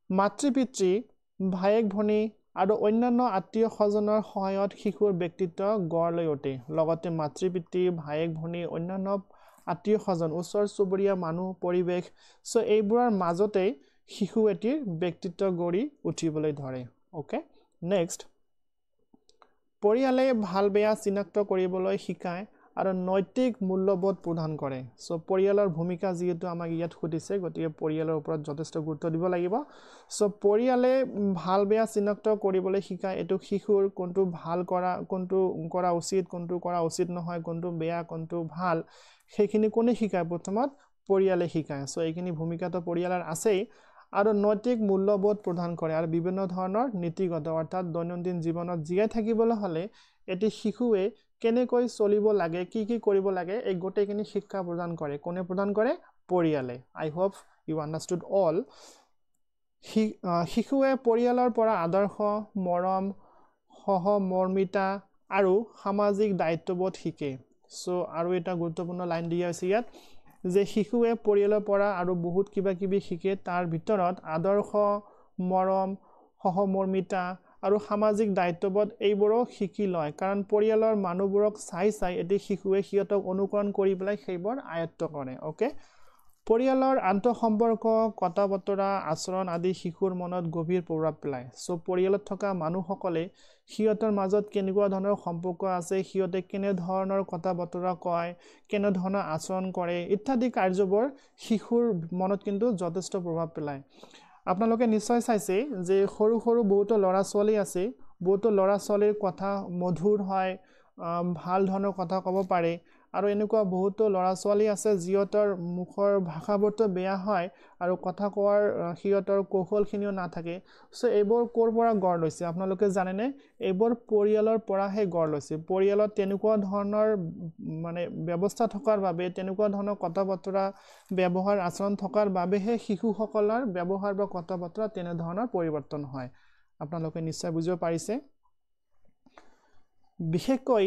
মাতৃ পিতৃ ভায়েক ভনী আৰু অন্যান্য আত্মীয় স্বজনৰ সহায়ত শিশুৰ ব্যক্তিত্ব গঢ় লৈ উঠে লগতে মাতৃ পিতৃ ভায়েক ভনী অন্যান্য আত্মীয় স্বজন ওচৰ চুবুৰীয়া মানুহ পৰিৱেশ সো এইবোৰৰ মাজতে শিশু এটিৰ ব্যক্তিত্ব গঢ়ি উঠিবলৈ ধৰে ওকে নেক্সট পৰিয়ালে ভাল বেয়া চিনাক্ত কৰিবলৈ শিকায় আৰু নৈতিক মূল্যবোধ প্ৰদান কৰে সো পৰিয়ালৰ ভূমিকা যেহেতু আমাক ইয়াত খুদিছে গতিকে পৰিয়ালৰ ওপৰত যথেষ্ট গুৰুত্ব দিব লাগিব সো পৰিয়ালে ভাল বেয়া চিনাক্ত কৰিবলৈ শিকায় এটো শিশুৰ কোনটো ভাল কৰা কোনটো কৰা উচিত কোনটো কৰা উচিত নহয় কোনটো বেয়া কোনটো ভাল সেইখিনি কোনে শিকায় প্ৰথমত পৰিয়ালে শিকায় সো এইখিনি ভূমিকাটো পৰিয়ালৰ আছেই আৰু নৈতিক মূল্যবোধ প্ৰদান কৰে আৰু বিভিন্ন ধৰণৰ নীতিগত অৰ্থাৎ দৈনন্দিন জীৱনত জীয়াই থাকিবলৈ হলে এটি শিশুৱে কেনেকৈ চলিব লাগে কি কৰিব লাগে এই গোটেইখিনি শিক্ষা প্ৰদান কৰে কোনে প্ৰদান কৰে পৰিয়ালে আই হোপ ইউ আন্ডাৰস্টুড অল শিশুৱে পৰিয়ালৰ পৰা আদৰ্শ মৰম সহমৰ্মিতা আৰু সামাজিক দায়িত্ববোধ শিকে সো আৰু এটা গুৰুত্বপূৰ্ণ লাইন দিয়া আছে ইয়াত যে শিশুৱে পৰিয়ালৰ পৰা আৰু বহুত কিবা শিকে তাৰ ভিতৰত আদৰ্শ মৰম সহমৰ্মিতা আৰু সামাজিক দায়িত্ববোধ এইবোৰো শিকি লয় কাৰণ পৰিয়ালৰ মানুহবোৰক চাই এটি শিশুৱে হিয়তক অনুকৰণ কৰি পেলাই সেইবোৰ আয়ত্ত কৰে ওকে পৰিয়ালৰ আন্তঃসম্পৰ্ক কথা বতৰা আচৰণ আদি শিশুৰ মনত গভীৰ প্ৰভাৱ পেলায় সো পৰিয়ালত থকা মানুহসকলে হিয়তৰ মাজত কেনেকুৱা ধৰণৰ সম্পৰ্ক আছে হিয়তে কেনে ধৰণৰ কথা বতৰা কয় কেনে ধৰণৰ আচৰণ কৰে ইত্যাদি কাৰ্যবোৰ শিশুৰ মনত কিন্তু যথেষ্ট প্ৰভাৱ পেলায় আপোনালোকে নিশ্চয় চাইছে যে সৰু বহুত লৰা ছোৱালী আছে বহুত লৰা ছোৱালীৰ কথা মধুৰ হয় ভাল ধৰণৰ কথা ক'ব পাৰে আৰু এনেকুৱা বহুত লৰা ছোৱালী আছে জিয়তৰ মুখৰ ভাষাবোৰটো বেয়া হয় আৰু কথা কোৱাৰ হিয়তৰ কৌশলখিনিও নাথাকে সো এইবোৰ কোৰ পৰা গঢ় লৈছে আপোনালোকে জানে নে এইবোৰ পৰিয়ালৰ পৰাহে গঢ় লৈছে পৰিয়ালত তেনেকুৱা ধৰণৰ মানে ব্যৱস্থা থকাৰ বাবে তেনেকুৱা ধৰণৰ কথা বতৰা ব্যৱহাৰ আচৰণ থকাৰ বাবেহে শিশুসকলৰ ব্যৱহাৰ বা কথা বতৰা তেনে ধৰণৰ পৰিৱৰ্তন হয় আপোনালোকে নিশ্চয় বুজিব পাৰিছে বিশেষকৈ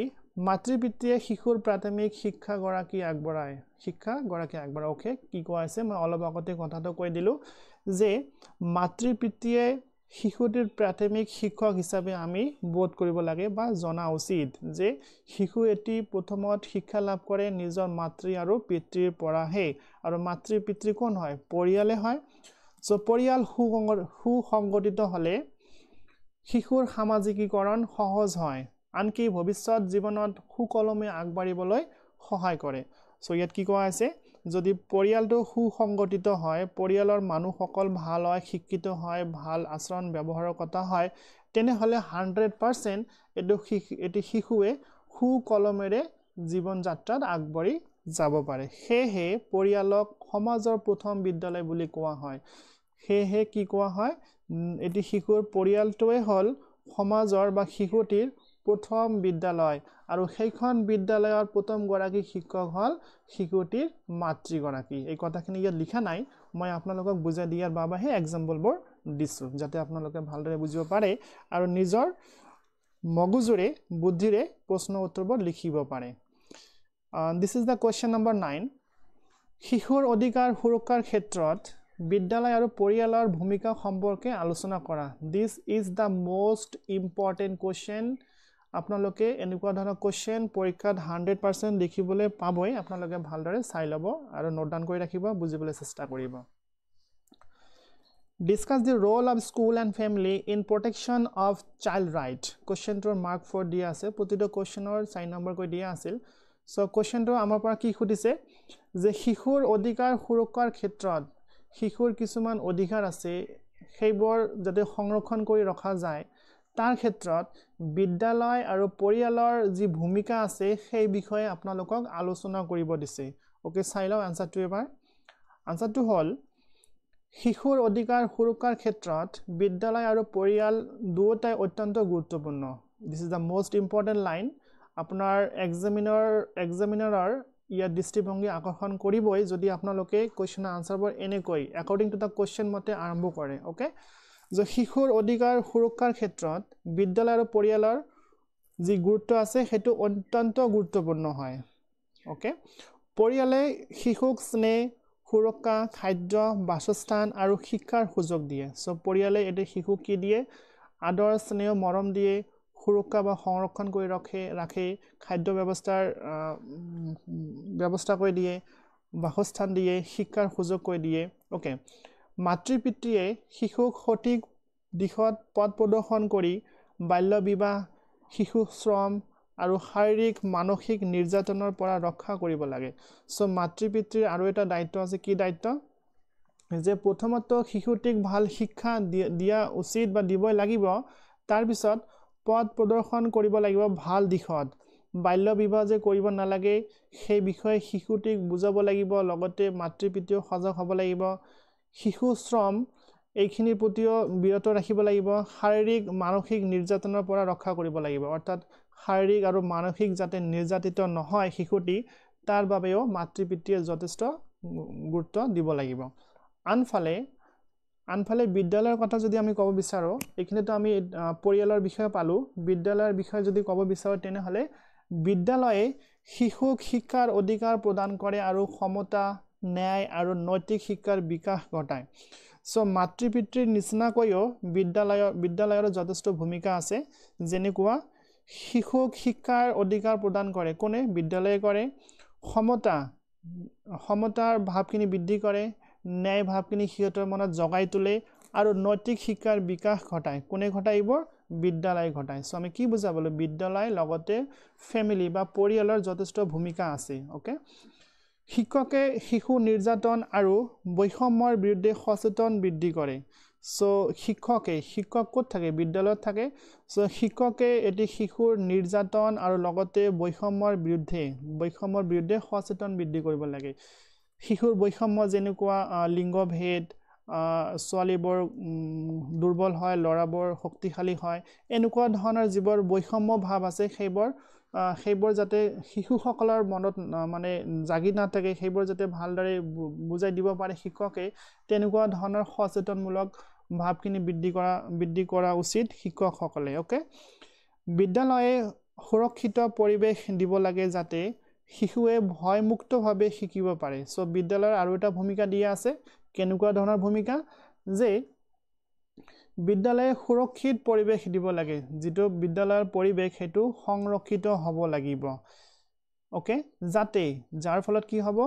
মাতৃপিতৃয়ে শিশুৰ প্ৰাথমিক শিক্ষা গৰাকী আগবঢ়ায় ওকে কি কোৱা আছে মই অলপ আগতে কথাটো কৈ দিলো যে মাতৃপিতৃয়ে শিশুটিৰ প্ৰাথমিক শিক্ষক হিচাপে আমি বোধ কৰিব লাগে বা জনা উচিত যে শিশু এটি প্ৰথমত শিক্ষা লাভ কৰে নিজৰ মাতৃ আৰু পিতৃৰ পৰাহে আৰু মাতৃ পিতৃ কোন হয় পৰিয়ালে হয় সো পৰিয়াল সুসংগঠিত হলে শিশুৰ সামাজিকীকৰণ সহজ হয় আনকি ভৱিষ্যত জীৱনত সুকলমে আগবাঢ়িবলৈ সহায় কৰে সো ইয়াত কি কোৱা আছে যদি পৰিয়ালটো সুসংগঠিত হয় পৰিয়ালৰ মানুহসকল ভাল হয় শিক্ষিত হয় ভাল আচৰণ ব্যৱহাৰৰ কথা হয় তেনেহলে 100% এটি শিশুৱে সুকলমেৰে জীৱন যাত্ৰাত আগবাঢ়ি যাব পাৰে হেহে পৰিয়ালক সমাজৰ প্ৰথম বিদ্যালয় বুলি কোৱা হয় হেহে কি কোৱা হয় এটি শিশুৰ পৰিয়ালটোৱে হল সমাজৰ বা শিশুটিৰ প্ৰথম বিদ্যালয় আৰু সেইখন বিদ্যালয়ৰ প্ৰথম গৰাকী শিক্ষক হল শিশুটিৰ মাতৃ গৰাকী এই কথাখিনি ইয়াত লিখা নাই মই আপোনালোকক বুজাই দিয়াৰ বাবেহে এক্সাম্পলবোৰ দিছো যাতে আপোনালোকে ভালদৰে বুজিব পাৰে আৰু নিজৰ মগজুৰে বুদ্ধিৰে প্ৰশ্ন উত্তৰবোৰ লিখিব পাৰে this is the question number 9 শিশুৰ অধিকাৰ সুৰক্ষাৰ ক্ষেত্ৰত বিদ্যালয় আৰু পৰিয়ালৰ ভূমিকা সম্পৰ্কে আলোচনা কৰা this is the most important question আপোনালোকে এনেকুৱা ধৰণৰ কোৱেশ্চন পৰীক্ষাত 100% লিখিবলৈ পাবই আপোনালোকে ভালদৰে চাই লব আৰু নোট ডাউন কৰি ৰাখিব বুজিবলৈ চেষ্টা কৰিব Discuss the role of school and family in protection of child right. Question to mark for দিয়া আছে প্ৰতিটো কোৱেশ্চনৰ 4 নম্বৰ কৈ দিয়া আছিল সো কোৱেশ্চনটো আমাৰ পৰা কি খুদিছে যে শিশুৰ অধিকাৰ সুৰক্ষাৰ ক্ষেত্ৰত শিশুৰ কিছুমান অধিকাৰ আছে সেইবোৰ যাতে সংৰক্ষণ কৰি ৰখা যায় তাৰ ক্ষেত্ৰত বিদ্যালয় আৰু পৰিয়ালৰ যি ভূমিকা আছে সেই বিষয়ে আপোনালোকক আলোচনা কৰিব দিছে ওকে চাই লও আনসাৰটো এবাৰ আনসাৰটো হল শিশুৰ অধিকাৰ সুৰক্ষাৰ ক্ষেত্ৰত বিদ্যালয় আৰু পৰিয়াল দুয়োটাই অত্যন্ত গুৰুত্বপূৰ্ণ this is the most important line আপোনাৰ এক্সামিনাৰৰ ইয়াৰ দৃষ্টিভংগী আকৰ্ষণ কৰিবই যদি আপোনালোকে কোৱেশ্চনৰ আনসাৰবোৰ এনেকৈ একৰ্ডিং টু দা কোৱেশ্চন মতে আৰম্ভ কৰে ওকে যে শিশুৰ অধিকাৰ সুৰক্ষাৰ ক্ষেত্ৰত বিদ্যালয় আৰু পৰিয়ালৰ যি গুৰুত্ব আছে সেইটো অত্যন্ত গুৰুত্বপূৰ্ণ হয় ওকে পৰিয়ালে শিশুক স্নেহ সুৰক্ষা খাদ্য বাসস্থান আৰু শিক্ষাৰ সুযোগ দিয়ে সো পৰিয়ালে এটি শিশুক কি দিয়ে আদৰ স্নেহ মৰম দিয়ে সুৰক্ষা বা সংৰক্ষণ কৰি ৰাখে খাদ্য ব্যৱস্থা কৰি দিয়ে বাসস্থান দিয়ে শিক্ষাৰ সুযোগ কৰি দিয়ে ওকে মাতৃ পিতৃয়ে শিশুক সঠিক দিশত পথ প্ৰদৰ্শন কৰি বাল্য বিবাহ শিশু শ্ৰম আৰু শাৰীৰিক মানসিক নিৰ্যাতনৰ পৰা ৰক্ষা কৰিব লাগে সো মাতৃ পিতৃৰ আৰু এটা দায়িত্ব আছে কি দায়িত্ব যে প্ৰথমত শিশুটিক ভাল শিক্ষা দিয়া উচিত বা দিবই লাগিব তাৰ পিছত পথ প্ৰদৰ্শন কৰিব লাগিব ভাল দিশত বাল্য বিবাহ যে কৰিব নালাগে সেই বিষয়ে শিশুটিক বুজাব লাগিব লগতে মাতৃ পিতৃও সজাগ হ'ব লাগিব শিশু শ্ৰম এইখিনিৰ প্ৰতিও বিৰত ৰাখিব লাগিব শাৰীৰিক মানসিক নিৰ্যাতনৰ পৰা ৰক্ষা কৰিব লাগিব অৰ্থাৎ শাৰীৰিক আৰু মানসিক যাতে নিৰ্যাতিত নহয় শিশুটি তাৰ বাবেও মাতৃ পিতৃয়ে যথেষ্ট গুৰুত্ব দিব লাগিব আনফালে বিদ্যালয়ৰ কথা যদি আমি ক'ব বিচাৰো এইখিনিতো আমি পৰিয়ালৰ বিষয়ে পালো বিদ্যালয়ৰ বিষয়ে যদি ক'ব বিচাৰো তেনেহলে বিদ্যালয়ে শিশুক শিক্ষাৰ অধিকাৰ প্ৰদান কৰে আৰু সমতা ন্যায় আৰু নৈতিক শিক্ষাৰ বিকাশ ঘটায় সো মাতৃ পিতৃৰ নিচিনাকৈও বিদ্যালয়ৰ যথেষ্ট ভূমিকা আছে যেনেকুৱা শিশুক শিক্ষাৰ অধিকাৰ প্ৰদান কৰে কোনে বিদ্যালয়ে কৰে সমতাৰ ভাৱখিনি বৃদ্ধি কৰে ন্যায় ভাৱখিনি সিহঁতৰ মনত জগাই তোলে আৰু নৈতিক শিক্ষাৰ বিকাশ ঘটায় কোনে ঘটাইব বিদ্যালয় ঘটায় সো আমি কি বুজাবলো বিদ্যালয় লগতে ফ্যামিলি বা পৰিয়ালৰ যথেষ্ট ভূমিকা আছে ওকে শিক্ষকে শিশু নিৰ্যাতন আৰু বৈষম্যৰ বিৰুদ্ধে সচেতন বৃদ্ধি কৰে সো শিক্ষক ক'ত থাকে বিদ্যালয়ত থাকে সো শিক্ষকে এটি শিশুৰ নিৰ্যাতন আৰু লগতে বৈষম্যৰ বিৰুদ্ধে সচেতন বৃদ্ধি কৰিব লাগে শিশুৰ বৈষম্য যেনেকুৱা লিংগভেদ ছোৱালীবোৰ দুৰ্বল হয় লৰাবোৰ শক্তিশালী হয় এনেকুৱা ধৰণৰ যিবোৰ বৈষম্য ভাৱ আছে সেইবোৰ যাতে শিশুসকলৰ মনত মানে জাগি নাথাকে সেইবোৰ যাতে ভালদৰে বুজাই দিব পাৰে শিক্ষকে তেনেকুৱা ধৰণৰ সচেতনমূলক ভাৱখিনি বৃদ্ধি কৰা উচিত শিক্ষকসকলে ওকে বিদ্যালয়ে সুৰক্ষিত পৰিৱেশ দিব লাগে যাতে শিশুৱে ভয়মুক্তভাৱে শিকিব পাৰে সো বিদ্যালয়ৰ আৰু এটা ভূমিকা দিয়া আছে কেনেকুৱা ধৰণৰ ভূমিকা যে বিদ্যালয়ে সুৰক্ষিত পৰিৱেশ দিব লাগে যেটো বিদ্যালয়ৰ পৰিৱেশ হেতু সংৰক্ষিত হ'ব লাগিব ওকে যাতে যাৰ ফলত কি হ'ব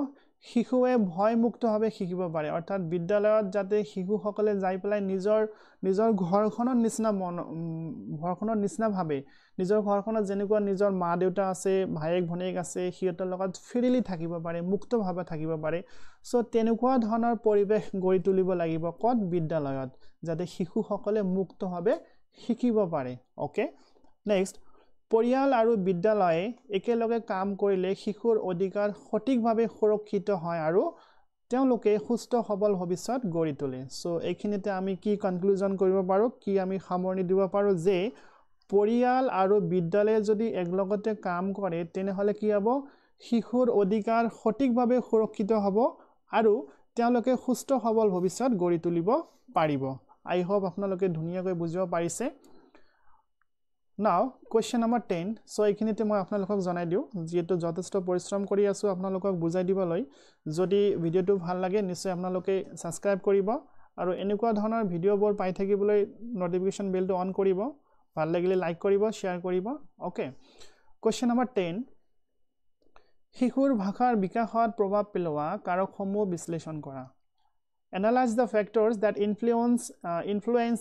শিশুৱে ভয়মুক্তভাৱে শিকিব পাৰে অৰ্থাৎ বিদ্যালয়ত যাতে শিশুসকলে যাই পেলাই নিজৰ ঘৰখনৰ নিচিনা ভাবে নিজৰ ঘৰখনত যেনেকুৱা নিজৰ মা দেউতা আছে ভাইক ভনীক আছে সিহঁতৰ লগত ফ্ৰীলি থাকিব পাৰে মুক্তভাৱে থাকিব পাৰে সো তেনেকুৱা ধৰণৰ পৰিৱেশ গঢ়ি তুলিব লাগিব কত বিদ্যালয়ত যাতে শিশুসকলে মুক্তভাৱে শিকিব পাৰে ওকে নেক্সট পৰিয়াল আৰু বিদ্যালয়ে একেলগে কাম কৰিলে শিশুৰ অধিকাৰ সঠিকভাৱে সুৰক্ষিত হয় আৰু তেওঁলোকে সুস্থ সবল ভৱিষ্যত গঢ়ি তোলে সো এইখিনিতে আমি কি কনক্লুজন কৰিব পাৰো কি আমি সামৰণি দিব পাৰো যে পৰিয়াল আৰু বিদ্যালয়ে যদি একলগতে কাম কৰে তেনেহলে কি হ'ব শিশুৰ অধিকাৰ সঠিকভাৱে সুৰক্ষিত হ'ব আৰু তেওঁলোকে সুস্থ সবল ভৱিষ্যত গঢ়ি তুলিব পাৰিব আই হোপ আপোনালোকে ধুনীয়াকৈ বুজিব পাৰিছে Now, question number 10. So, এইখিনিতে মই আপোনালোকক জনাই দিও যেটো যথেষ্ট পৰিশ্ৰম কৰি আছো আপোনালোকক বুজাই দিবলৈ যদি ভিডিওটো ভাল লাগে নিশ্চয় আপোনালোকে সাবস্ক্ৰাইব কৰিব আৰু এনেকুৱা ধৰণৰ ভিডিওবোৰ পাই থাকিবলৈ নোটিফিকেশন বেলটো অন কৰিব ভাল লাগিলে লাইক কৰিব শেয়াৰ কৰিব ওকে question number 10 শিশুৰ ভাষাৰ বিকাশত প্ৰভাৱ পেলোৱা কাৰকসমূহ বিশ্লেষণ কৰা Analyze the factors that influence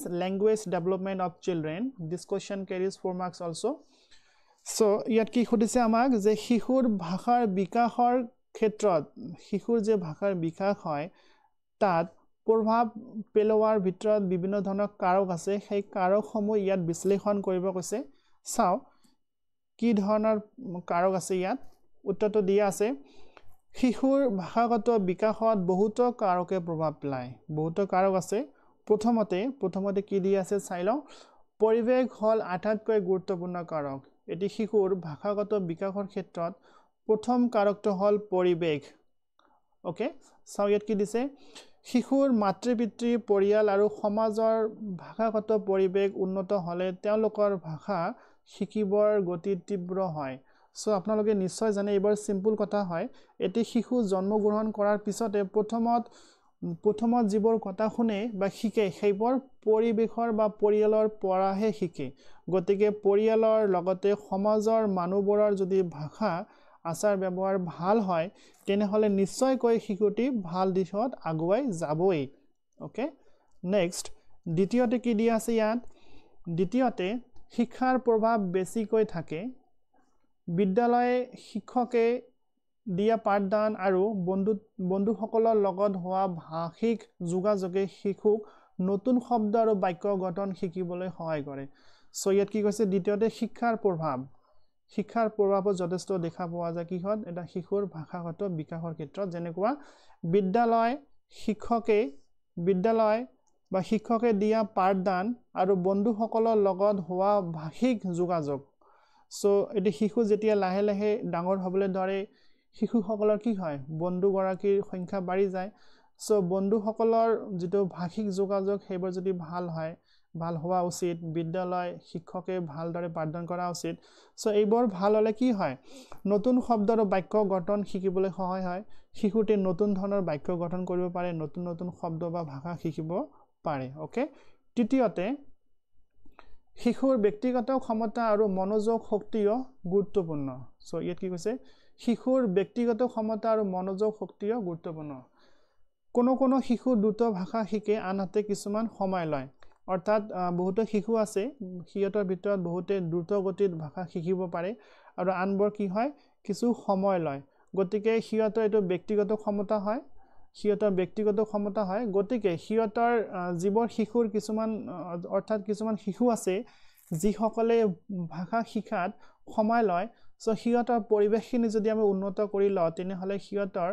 language development of children. This question carries 4 marks also. So, ইয়াত কি খুদিছে আমাক যে শিশুৰ ভাষাৰ বিকাশৰ ক্ষেত্ৰত শিশুৰ যে ভাষাৰ বিকাশ হয় তাত প্ৰভাৱ পেলোৱাৰ ভিতৰত বিভিন্ন ধৰণৰ কাৰক আছে সেই কাৰকসমূহ ইয়াত বিশ্লেষণ কৰিব কৈছে চাও কি ধৰণৰ কাৰক আছে ইয়াত উত্তৰটো দিয়া আছে শিশুৰ ভাষাগত বিকাশত বহুত কাৰকে প্ৰভাৱ পেলায় বহুত কাৰক আছে প্ৰথমতে কি দিয়া আছে চাই লও পৰিৱেশ হল আটাইতকৈ গুৰুত্বপূৰ্ণ কাৰক এটি শিশুৰ ভাষাগত বিকাশৰ ক্ষেত্ৰত প্ৰথম কাৰকটো হল পৰিৱেশ ওকে চাও ইয়াত কি দিছে শিশুৰ মাতৃ-পিতৃ পৰিয়াল আৰু সমাজৰ ভাষাগত পৰিৱেশ উন্নত হলে তেওঁলোকৰ ভাষা শিকিবৰ গতি তীব্ৰ হয় সো আপোনালোকে নিশ্চয় জানে এবাৰ সিম্পল কথা হয় এটি শিশু জন্ম গ্ৰহণ কৰাৰ পিছতে প্ৰথমত যিবোৰ কথা শুনে বা শিকে সেইবোৰ পৰিৱেশৰ বা পৰিয়ালৰ পৰাহে শিকে গতিকে পৰিয়ালৰ লগতে সমাজৰ মানুহবোৰৰ যদি ভাষা আচাৰ ব্যৱহাৰ ভাল হয় তেনেহলে নিশ্চয়কৈ শিশুটি ভাল দিশত আগুৱাই যাবই ওকে নেক্সট দ্বিতীয়তে কি দিয়া আছে ইয়াত দ্বিতীয়তে শিক্ষাৰ প্ৰভাৱ বেছিকৈ থাকে বিদ্যালয়ে শিক্ষকে দিয়া পাঠদান আৰু বন্ধুসকলৰ লগত হোৱা ভাষিক যোগাযোগে শিশুক নতুন শব্দ আৰু বাক্য গঠন শিকিবলৈ সহায় কৰে সো ইয়াত কি কৈছে দ্বিতীয়তে শিক্ষাৰ প্ৰভাৱ যথেষ্ট দেখা পোৱা যায় কিহত এটা শিশুৰ ভাষাগত বিকাশৰ ক্ষেত্ৰত যেনেকুৱা শিক্ষকে দিয়া পাঠদান আৰু বন্ধুসকলৰ লগত হোৱা ভাষিক যোগাযোগ সো এটি শিশু যেতিয়া লাহে লাহে ডাঙৰ হ'বলৈ ধৰে শিশুসকলৰ কি হয় বন্ধু গৰাকীৰ সংখ্যা বাঢ়ি যায় সো বন্ধুসকলৰ যেটো ভাষিক যোগাযোগ হেবৰ যদি ভাল হোৱা উচিত বিদ্যালয় শিক্ষকে ভালদৰে পাঠদান কৰা উচিত সো এইবোৰ ভাল হলে কি হয় নতুন শব্দ আৰু বাক্য গঠন শিকিবলৈ সহায় হয় শিশুটি নতুন ধৰণৰ বাক্য গঠন কৰিব পাৰে নতুন শব্দ বা ভাষা শিকিব পাৰে ওকে তৃতীয়তে শিশুৰ ব্যক্তিগত ক্ষমতা আৰু মনোযোগ শক্তিও গুৰুত্বপূৰ্ণ সো ইয়াত কি কৈছে শিশুৰ ব্যক্তিগত ক্ষমতা আৰু মনোযোগ শক্তিও গুৰুত্বপূৰ্ণ কোনো শিশু দ্ৰুত ভাষা শিকে আনহাতে কিছুমান সময় লয় অৰ্থাৎ বহুত শিশু আছে সিহঁতৰ ভিতৰত বহুতে দ্ৰুত গতিত ভাষা শিকিব পাৰে আৰু আনবোৰ কি হয় কিছু সময় লয় গতিকে সিহঁতৰ এটো ব্যক্তিগত ক্ষমতা হয় গতিকে সিহঁতৰ জীৱৰ শিশুৰ কিছুমান অৰ্থাৎ কিছুমান শিশু আছে যিসকলে ভাষা শিকাত সময় লয় সো সিহঁতৰ পৰিৱেশখিনি যদি আমি উন্নত কৰি লওঁ তেনেহলে সিহঁতৰ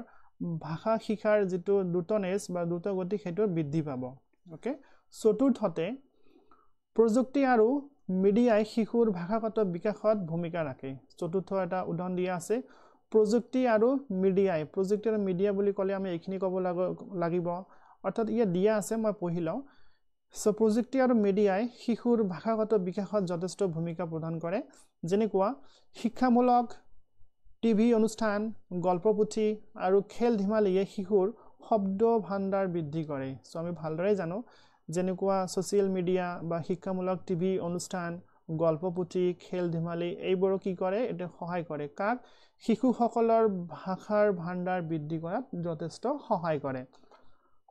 ভাষা শিকাৰ যেটো দ্ৰুতনেছ বা দ্ৰুত গতি হেতু বৃদ্ধি পাব ওকে চতুৰ্থতে প্ৰযুক্তি আৰু মিডিয়াই শিশুৰ ভাষাগত বিকাশত ভূমিকা ৰাখে চতুৰ্থ এটা উদাহৰণ দিয়া আছে প্ৰযুক্তি আৰু মিডিয়া বুলি ক'লে আমি এইখিনি ক'ব লাগিব অৰ্থাৎ ইয়া দিয়া আছে মই পঢ়ি লওঁ সো প্ৰযুক্তি আৰু মিডিয়াই শিশুৰ ভাষাগত বিকাশত যথেষ্ট ভূমিকা প্ৰদান কৰে যেনেকুৱা শিক্ষামূলক টিভি অনুষ্ঠান গল্পপুথি আৰু খেল ধেমালিয়ে শিশুৰ শব্দ ভাণ্ডাৰ বৃদ্ধি কৰে সো আমি ভালদৰে জানো যেনেকুৱা সোশ্যাল মিডিয়া বা শিক্ষামূলক টিভি অনুষ্ঠান গল্পপুথি খেল ধেমালি এইবোৰ কি কৰে এটা সহায় কৰে কাক শিশুসকলৰ ভাষাৰ ভাণ্ডাৰ বৃদ্ধি কৰাত যথেষ্ট সহায় কৰে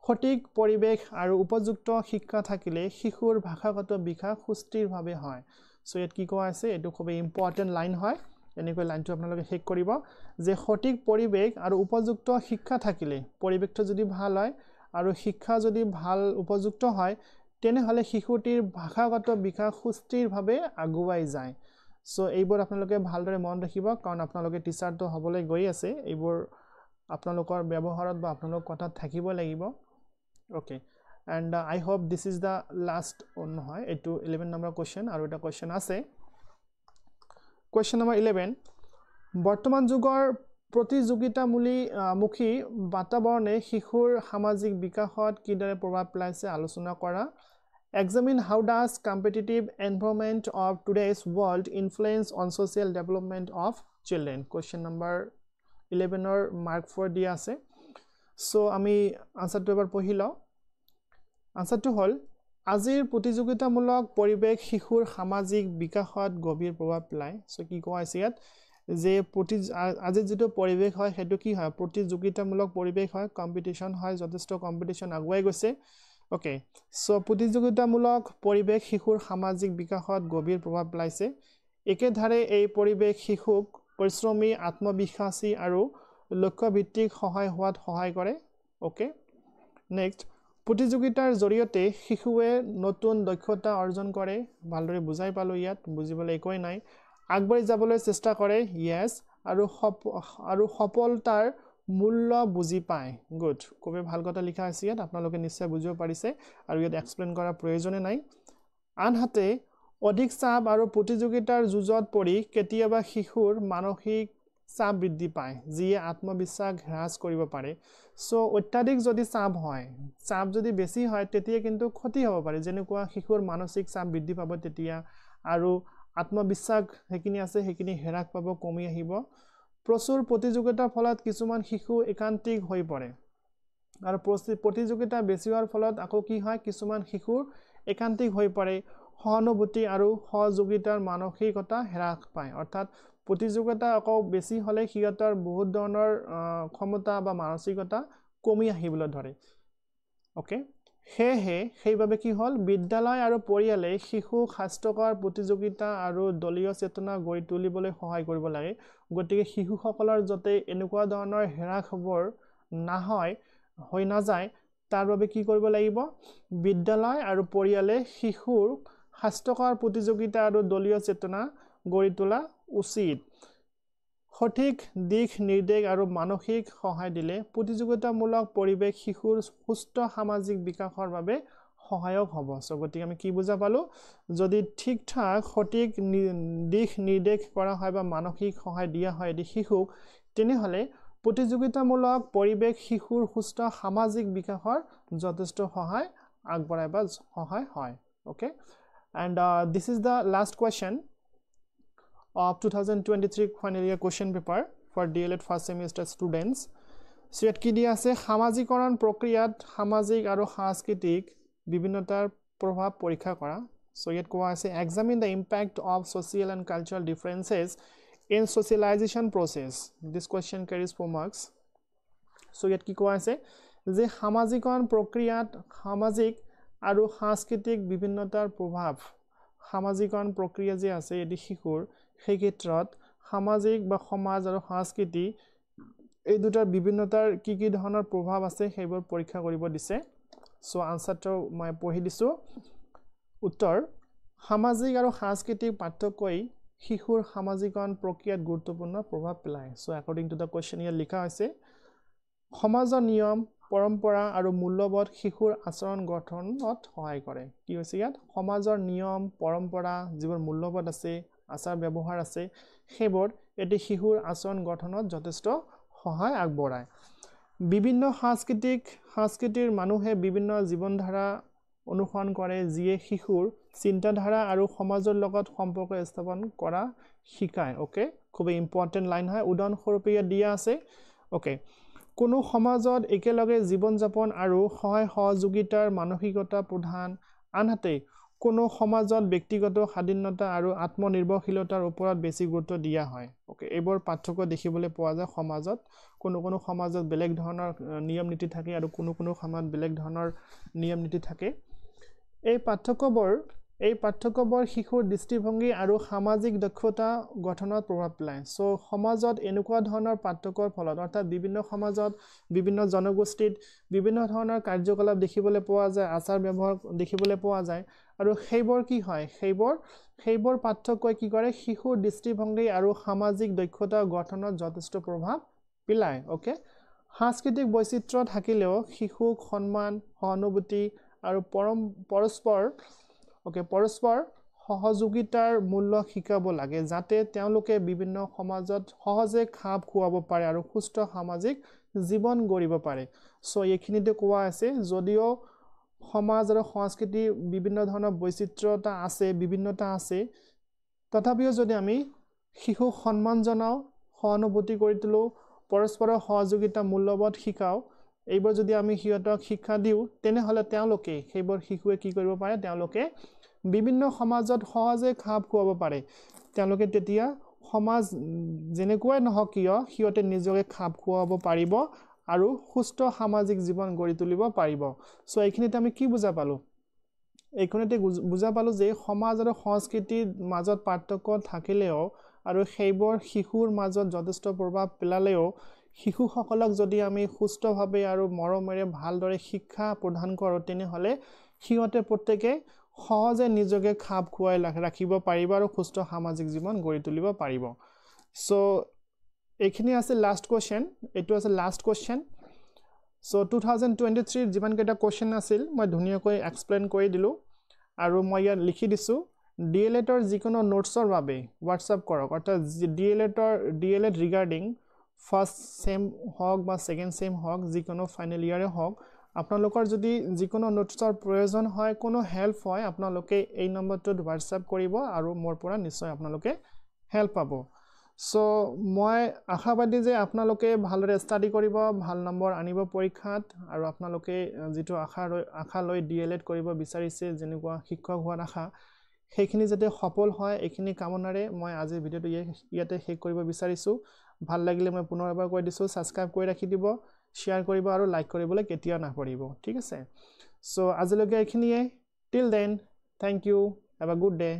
সঠিক পৰিবেশ আৰু উপযুক্ত শিক্ষা থাকিলে শিশুৰ ভাষাগত বিকাশ সুস্থিৰভাৱে হয় সো ইয়াত কি কোৱা আছে এটো খুব ইম্পৰ্টেন্ট লাইন হয় এনেকৈ লাইনটো আপোনালোকে হেক কৰিব যে সঠিক পৰিবেশ আৰু উপযুক্ত শিক্ষা থাকিলে পৰিবেশটো যদি ভাল হয় আৰু শিক্ষা যদি ভাল উপযুক্ত হয় তেনেহলে শিশুটিৰ ভাষাগত বিকাশ সুস্থিৰভাৱে আগুৱাই যায় সো এইবোৰ আপোনালোকে ভালদৰে মন ৰাখিব কাৰণ আপোনালোকে টিচাৰটো হ'বলৈ গৈ আছে এইবোৰ আপোনালোকৰ ব্যৱহাৰত বা আপোনালোকৰ কথাত থাকিব লাগিব okay and I hope this is the last one হয় এটো 11 নম্বৰ কোৱেশ্চন আৰু এটা কোৱেশ্চন আছে কোৱেশ্চন নম্বৰ 11 বৰ্তমান যুগৰ প্ৰতিযোগিতামূলী বাতাবৰণে শিশুৰ সামাজিক বিকাশত কিদৰে প্ৰভাৱ পেলাইছে আলোচনা কৰা examine how does competitive environment of today's world influence on social development of children question number 11 or mark 4 দিয়া আছে সো আমি আনসারটো এবাৰ পঢ়িলো আনসাৰটো হল আজিৰ প্ৰতিযোগিতামূলক পৰিবেশ শিশুৰ সামাজিক বিকাশত গভীৰ প্ৰভাৱ পেলায় সো কি কোৱা আছে ইয়াত যে আজি যেটো পৰিবেশ হয় হেতু কি হয় প্ৰতিযোগিতামূলক পৰিবেশ হয় কম্পিটিশন হয় যথেষ্ট কম্পিটিশন আগুৱাই গৈছে ওকে সো প্ৰতিযোগিতামূলক পৰিবেশ শিশুৰ সামাজিক বিকাশত গভীৰ প্ৰভাৱ পেলাইছে একেধাৰে এই পৰিবেশ শিশুক পৰিশ্ৰমী আত্মবিশ্বাসী আৰু লক্ষ্য ভিত্তিক সহায় হোৱাত সহায় কৰে ওকে নেক্সট প্ৰতিযোগিতাৰ জৰিয়তে শিশুৱে নতুন দক্ষতা অৰ্জন কৰে ভালদৰে বুজাই পালো ইয়াত বুজিবলৈ একোই নাই আগবাঢ়ি যাবলৈ চেষ্টা কৰে ইয়েস আৰু সফলতাৰ মূল্য বুজি পায় গুড খুবই ভাল কথা লিখা আছে ইয়াত আপোনালোকে নিশ্চয় বুজিব পাৰিছে আৰু ইয়াত এক্সপ্লেইন কৰাৰ প্ৰয়োজন নাই আনহাতে অধিক চাপ আৰু প্ৰতিযোগিতাৰ যুঁজত পৰি কেতিয়াবা শিশুৰ মানসিক চাপ বৃদ্ধি পায় যিয়ে আত্মবিশ্বাস হ্ৰাস কৰিব পাৰে সো অত্যাধিক যদি চাপ হয় চাপ যদি বেছি হয় তেতিয়া কিন্তু ক্ষতি হ'ব পাৰে যেনেকুৱা শিশুৰ মানসিক চাপ বৃদ্ধি পাব তেতিয়া আৰু আত্মবিশ্বাস হেকিনি আছে হেকিনি হেৰাক পাব কমি আহিব প্ৰচুৰ প্ৰতিযোগিতাৰ ফলত কিছুমান শিশু একান্তিক হৈ পৰে আৰু প্ৰতিযোগিতা বেছি হোৱাৰ ফলত আকৌ কি হয় কিছুমান শিশু একান্তিক হৈ পৰে সহানুভূতি আৰু সহযোগিতাৰ মানসিকতা হ্ৰাস পায় অৰ্থাৎ প্ৰতিযোগিতা আকৌ বেছি হলে হিয়তৰ বহুত ধৰণৰ ক্ষমতা বা মানসিকতা কমি আহিবলৈ ধৰে ওকে সেইভাবে কি হল বিদ্যালয় আৰু পৰিয়ালে শিশু স্বাস্থ্যকৰ প্ৰতিযোগিতা আৰু দলীয় চেতনা গঢ়ি তুলিবলৈ সহায় কৰিব লাগে গতিকে শিশুসকলৰ যতে এনেকুৱা ধৰণৰ হেৰাক খবৰ নহয় হৈ না যায় তাৰ বাবে কি কৰিব লাগিব বিদ্যালয় আৰু পৰিয়ালে শিশুৰ স্বাস্থ্যকৰ প্ৰতিযোগিতা আৰু দলীয় চেতনা গঢ়ি তোলা উচিত সঠিক দিশ নিৰ্দেশ আৰু মানসিক সহায় দিলে প্ৰতিযোগিতামূলক পৰিবেশ শিশুৰ সুস্থ সামাজিক বিকাশৰ বাবে সহায়ক হ'ব সো গতিকে আমি কি বুজা পালো যদি ঠিকঠাক সঠিক দিশ নিৰ্দেশ কৰা হয় বা মানসিক সহায় দিয়া হয় এটি শিশুক তেনেহলে প্ৰতিযোগিতামূলক পৰিবেশ শিশুৰ সুস্থ সামাজিক বিকাশৰ যথেষ্ট সহায় আগবঢ়ায় বা সহায় হয় okay and this is the last question of 2023 final year question paper for DLED first semester students so yet ki dia ase সামাজিকৰণ প্ৰক্ৰিয়াত সামাজিক আৰু সাংস্কৃতিক বিভিন্নতাৰ প্ৰভাৱ পৰীক্ষা কৰা so yet কোৱা আছে examine the impact of social and cultural differences in socialization process this question carries 4 marks so yet ki কোৱা আছে যে সামাজিকৰণ প্ৰক্ৰিয়াত সামাজিক আৰু সাংস্কৃতিক বিভিন্নতাৰ প্ৰভাৱ সামাজিকৰণ প্ৰক্ৰিয়া যে আছে এটি শিশুৰ সেই ক্ষেত্ৰত সামাজিক বা সমাজ আৰু সংস্কৃতি এই দুটাৰ বিভিন্নতাৰ কি ধৰণৰ প্ৰভাৱ আছে সেইবোৰ পৰীক্ষা কৰিব দিছে সো আনসাৰটো মই পঢ়ি দিছো উত্তৰ সামাজিক আৰু সাংস্কৃতিক পাৰ্থক্যই শিশুৰ সামাজিকৰণ প্ৰক্ৰিয়াত গুৰুত্বপূৰ্ণ প্ৰভাৱ পেলায় so according to the question here লিখা হৈছে সমাজৰ নিয়ম পৰম্পৰা আৰু মূল্যবোধ শিশুৰ আচৰণ গঠনত সহায় কৰে কি হৈছে ইয়াত সমাজৰ নিয়ম পৰম্পৰা যিবোৰ মূল্যবোধ আছে আচাৰ ব্যৱহাৰ আছে সেইবোৰ এটি শিশুৰ আচৰণ গঠনত যথেষ্ট সহায় আগবঢ়ায় বিভিন্ন সংস্কৃতিৰ মানুহে বিভিন্ন জীৱনধাৰা অনুসৰণ কৰে যিয়ে শিশুৰ চিন্তাধাৰা আৰু সমাজৰ লগত সম্পৰ্ক স্থাপন কৰা শিকায় ওকে খুব ইম্পৰ্টেন্ট লাইন হয় উদাহৰণস্বৰূপে ইয়াত দিয়া আছে ওকে কোনো সমাজত একেলগে জীৱন যাপন আৰু সহায় সহযোগিতাৰ মানসিকতা প্ৰধান আনহাতে কোনো সমাজত ব্যক্তিগত স্বাধীনতা আৰু আত্মনিৰ্ভৰশীলতাৰ ওপৰত বেছি গুৰুত্ব দিয়া হয় ওকে এইবোৰ পাৰ্থক্য দেখিবলৈ পোৱা যায় সমাজত কোনো সমাজত বেলেগ ধৰণৰ নিয়ম নীতি থাকে আৰু কোনো সমাজত বেলেগ ধৰণৰ নিয়ম নীতি থাকে এই পাৰ্থক্যবোৰ শিশুৰ দৃষ্টিভংগী আৰু সামাজিক দক্ষতা গঠনত প্ৰভাৱ পেলায় সো সমাজত এনেকুৱা ধৰণৰ পাৰ্থক্যৰ ফলত অৰ্থাৎ বিভিন্ন সমাজত বিভিন্ন জনগোষ্ঠীত বিভিন্ন ধৰণৰ কাৰ্যকলাপ দেখিবলৈ পোৱা যায় আচাৰ ব্যৱহাৰ দেখিবলৈ পোৱা যায় আৰু সেইবোৰ কি হয় সেইবোৰ পাৰ্থক্যই কি কৰে শিশুৰ দৃষ্টিভংগী আৰু সামাজিক দক্ষতা গঠনত যথেষ্ট প্ৰভাৱ পেলায় ওকে সাংস্কৃতিক বৈচিত্ৰ্য থাকিলেও শিশুক সন্মান সহানুভূতি আৰু পৰস্পৰ সহযোগিতাৰ মূল্য শিকাব লাগে যাতে তেওঁলোকে বিভিন্ন সমাজত সহজে খাপ খুৱাব পাৰে আৰু সুস্থ সামাজিক জীৱন গঢ়িব পাৰে সো এইখিনিতে কোৱা আছে যদিও সমাজ আৰু সংস্কৃতি বিভিন্ন ধৰণৰ বৈচিত্ৰ্যতা আছে বিভিন্নতা আছে তথাপিও যদি আমি শিশুক সন্মান জনাও সহানুভূতি কৰি তুলো পৰস্পৰৰ সহযোগিতা মূল্যবোধ শিকাও এইবোৰ যদি আমি হিয়তক শিক্ষা দিও তেনেহলে তেওঁলোকে সেইবোৰ শিশুৱে কি কৰিব পাৰে তেওঁলোকে বিভিন্ন সমাজত সহজে খাপ খুৱাব পাৰে তেওঁলোকে তেতিয়া সমাজ যেনেকুৱাই নহওক কিয় হিয়তে নিজকে খাপ খুৱাব পাৰিব আৰু সুস্থ সামাজিক জীৱন গঢ়ি তুলিব পাৰিব সো এইখিনিতে আমি কি বুজা পালো এইখিনিতে বুজা পালো যে সমাজ আৰু সংস্কৃতিৰ মাজত পাৰ্থক্য থাকিলেও আৰু সেইবোৰ শিশুৰ মাজত যথেষ্ট প্ৰভাৱ পেলালেও শিশুসকলক যদি আমি সুস্থভাৱে আৰু মৰমেৰে ভালদৰে শিক্ষা প্ৰদান কৰোঁ তেনেহলে হিয়তে প্ৰত্যেকে সহজে নিজকে খাপ খুৱাই ৰাখিব পাৰিব আৰু সুস্থ সামাজিক জীৱন গঢ়ি তুলিব পাৰিব সো এইখিনি আছে লাষ্ট কোৱেশ্চন এটো আছে লাষ্ট কোৱেশ্চন সো 2023 যিমান কেইটা কোৱেশ্চন আছিল মই ধুনিয়াকৈ এক্সপ্লেইন কৰি দিলো আৰু মই ইয়াত লিখি দিছো ডিএলএডৰ যিকোনো নোটছৰ বাবে WhatsApp কৰক অৰ্থাৎ ডিএলএড ৰিগাৰ্ডিং ফাৰ্স্ট সেম হওক বা সেকেন্ড সেম হওক যিকোনো ফাইনাল ইয়াৰে হওক আপোনালোকৰ যদি যিকোনো নোটছৰ প্ৰয়োজন হয় কোনো হেল্প হয় আপোনালোকে এই নম্বৰটোত WhatsApp কৰিব আৰু মোৰ পৰা নিশ্চয় আপোনালোকে হেল্প পাব সো মই আশাবাদী যে আপোনালোকে ভালদৰে ষ্টাডি কৰিব ভাল নম্বৰ আনিব পৰীক্ষাত আৰু আপোনালোকে যেটো আশা লৈ ডিএলএড কৰিব বিচাৰিছে যেনেকুৱা শিক্ষক হোৱাৰ আশা সেইখিনি যাতে সফল হয় এইখিনি কামনাৰে মই আজি ভিডিওটো ইয়াতে শেষ কৰিব বিচাৰিছো ভাল লাগিলে মই পুনৰ এবাৰ কৈ দিছো সাবস্ক্ৰাইব কৰি ৰাখি দিব শেয়াৰ কৰিব আৰু লাইক কৰিবলৈ কেতিয়াও নাপাহৰিব ঠিক আছে সো আজিলৈকে এইখিনিয়ে till then thank you have a good day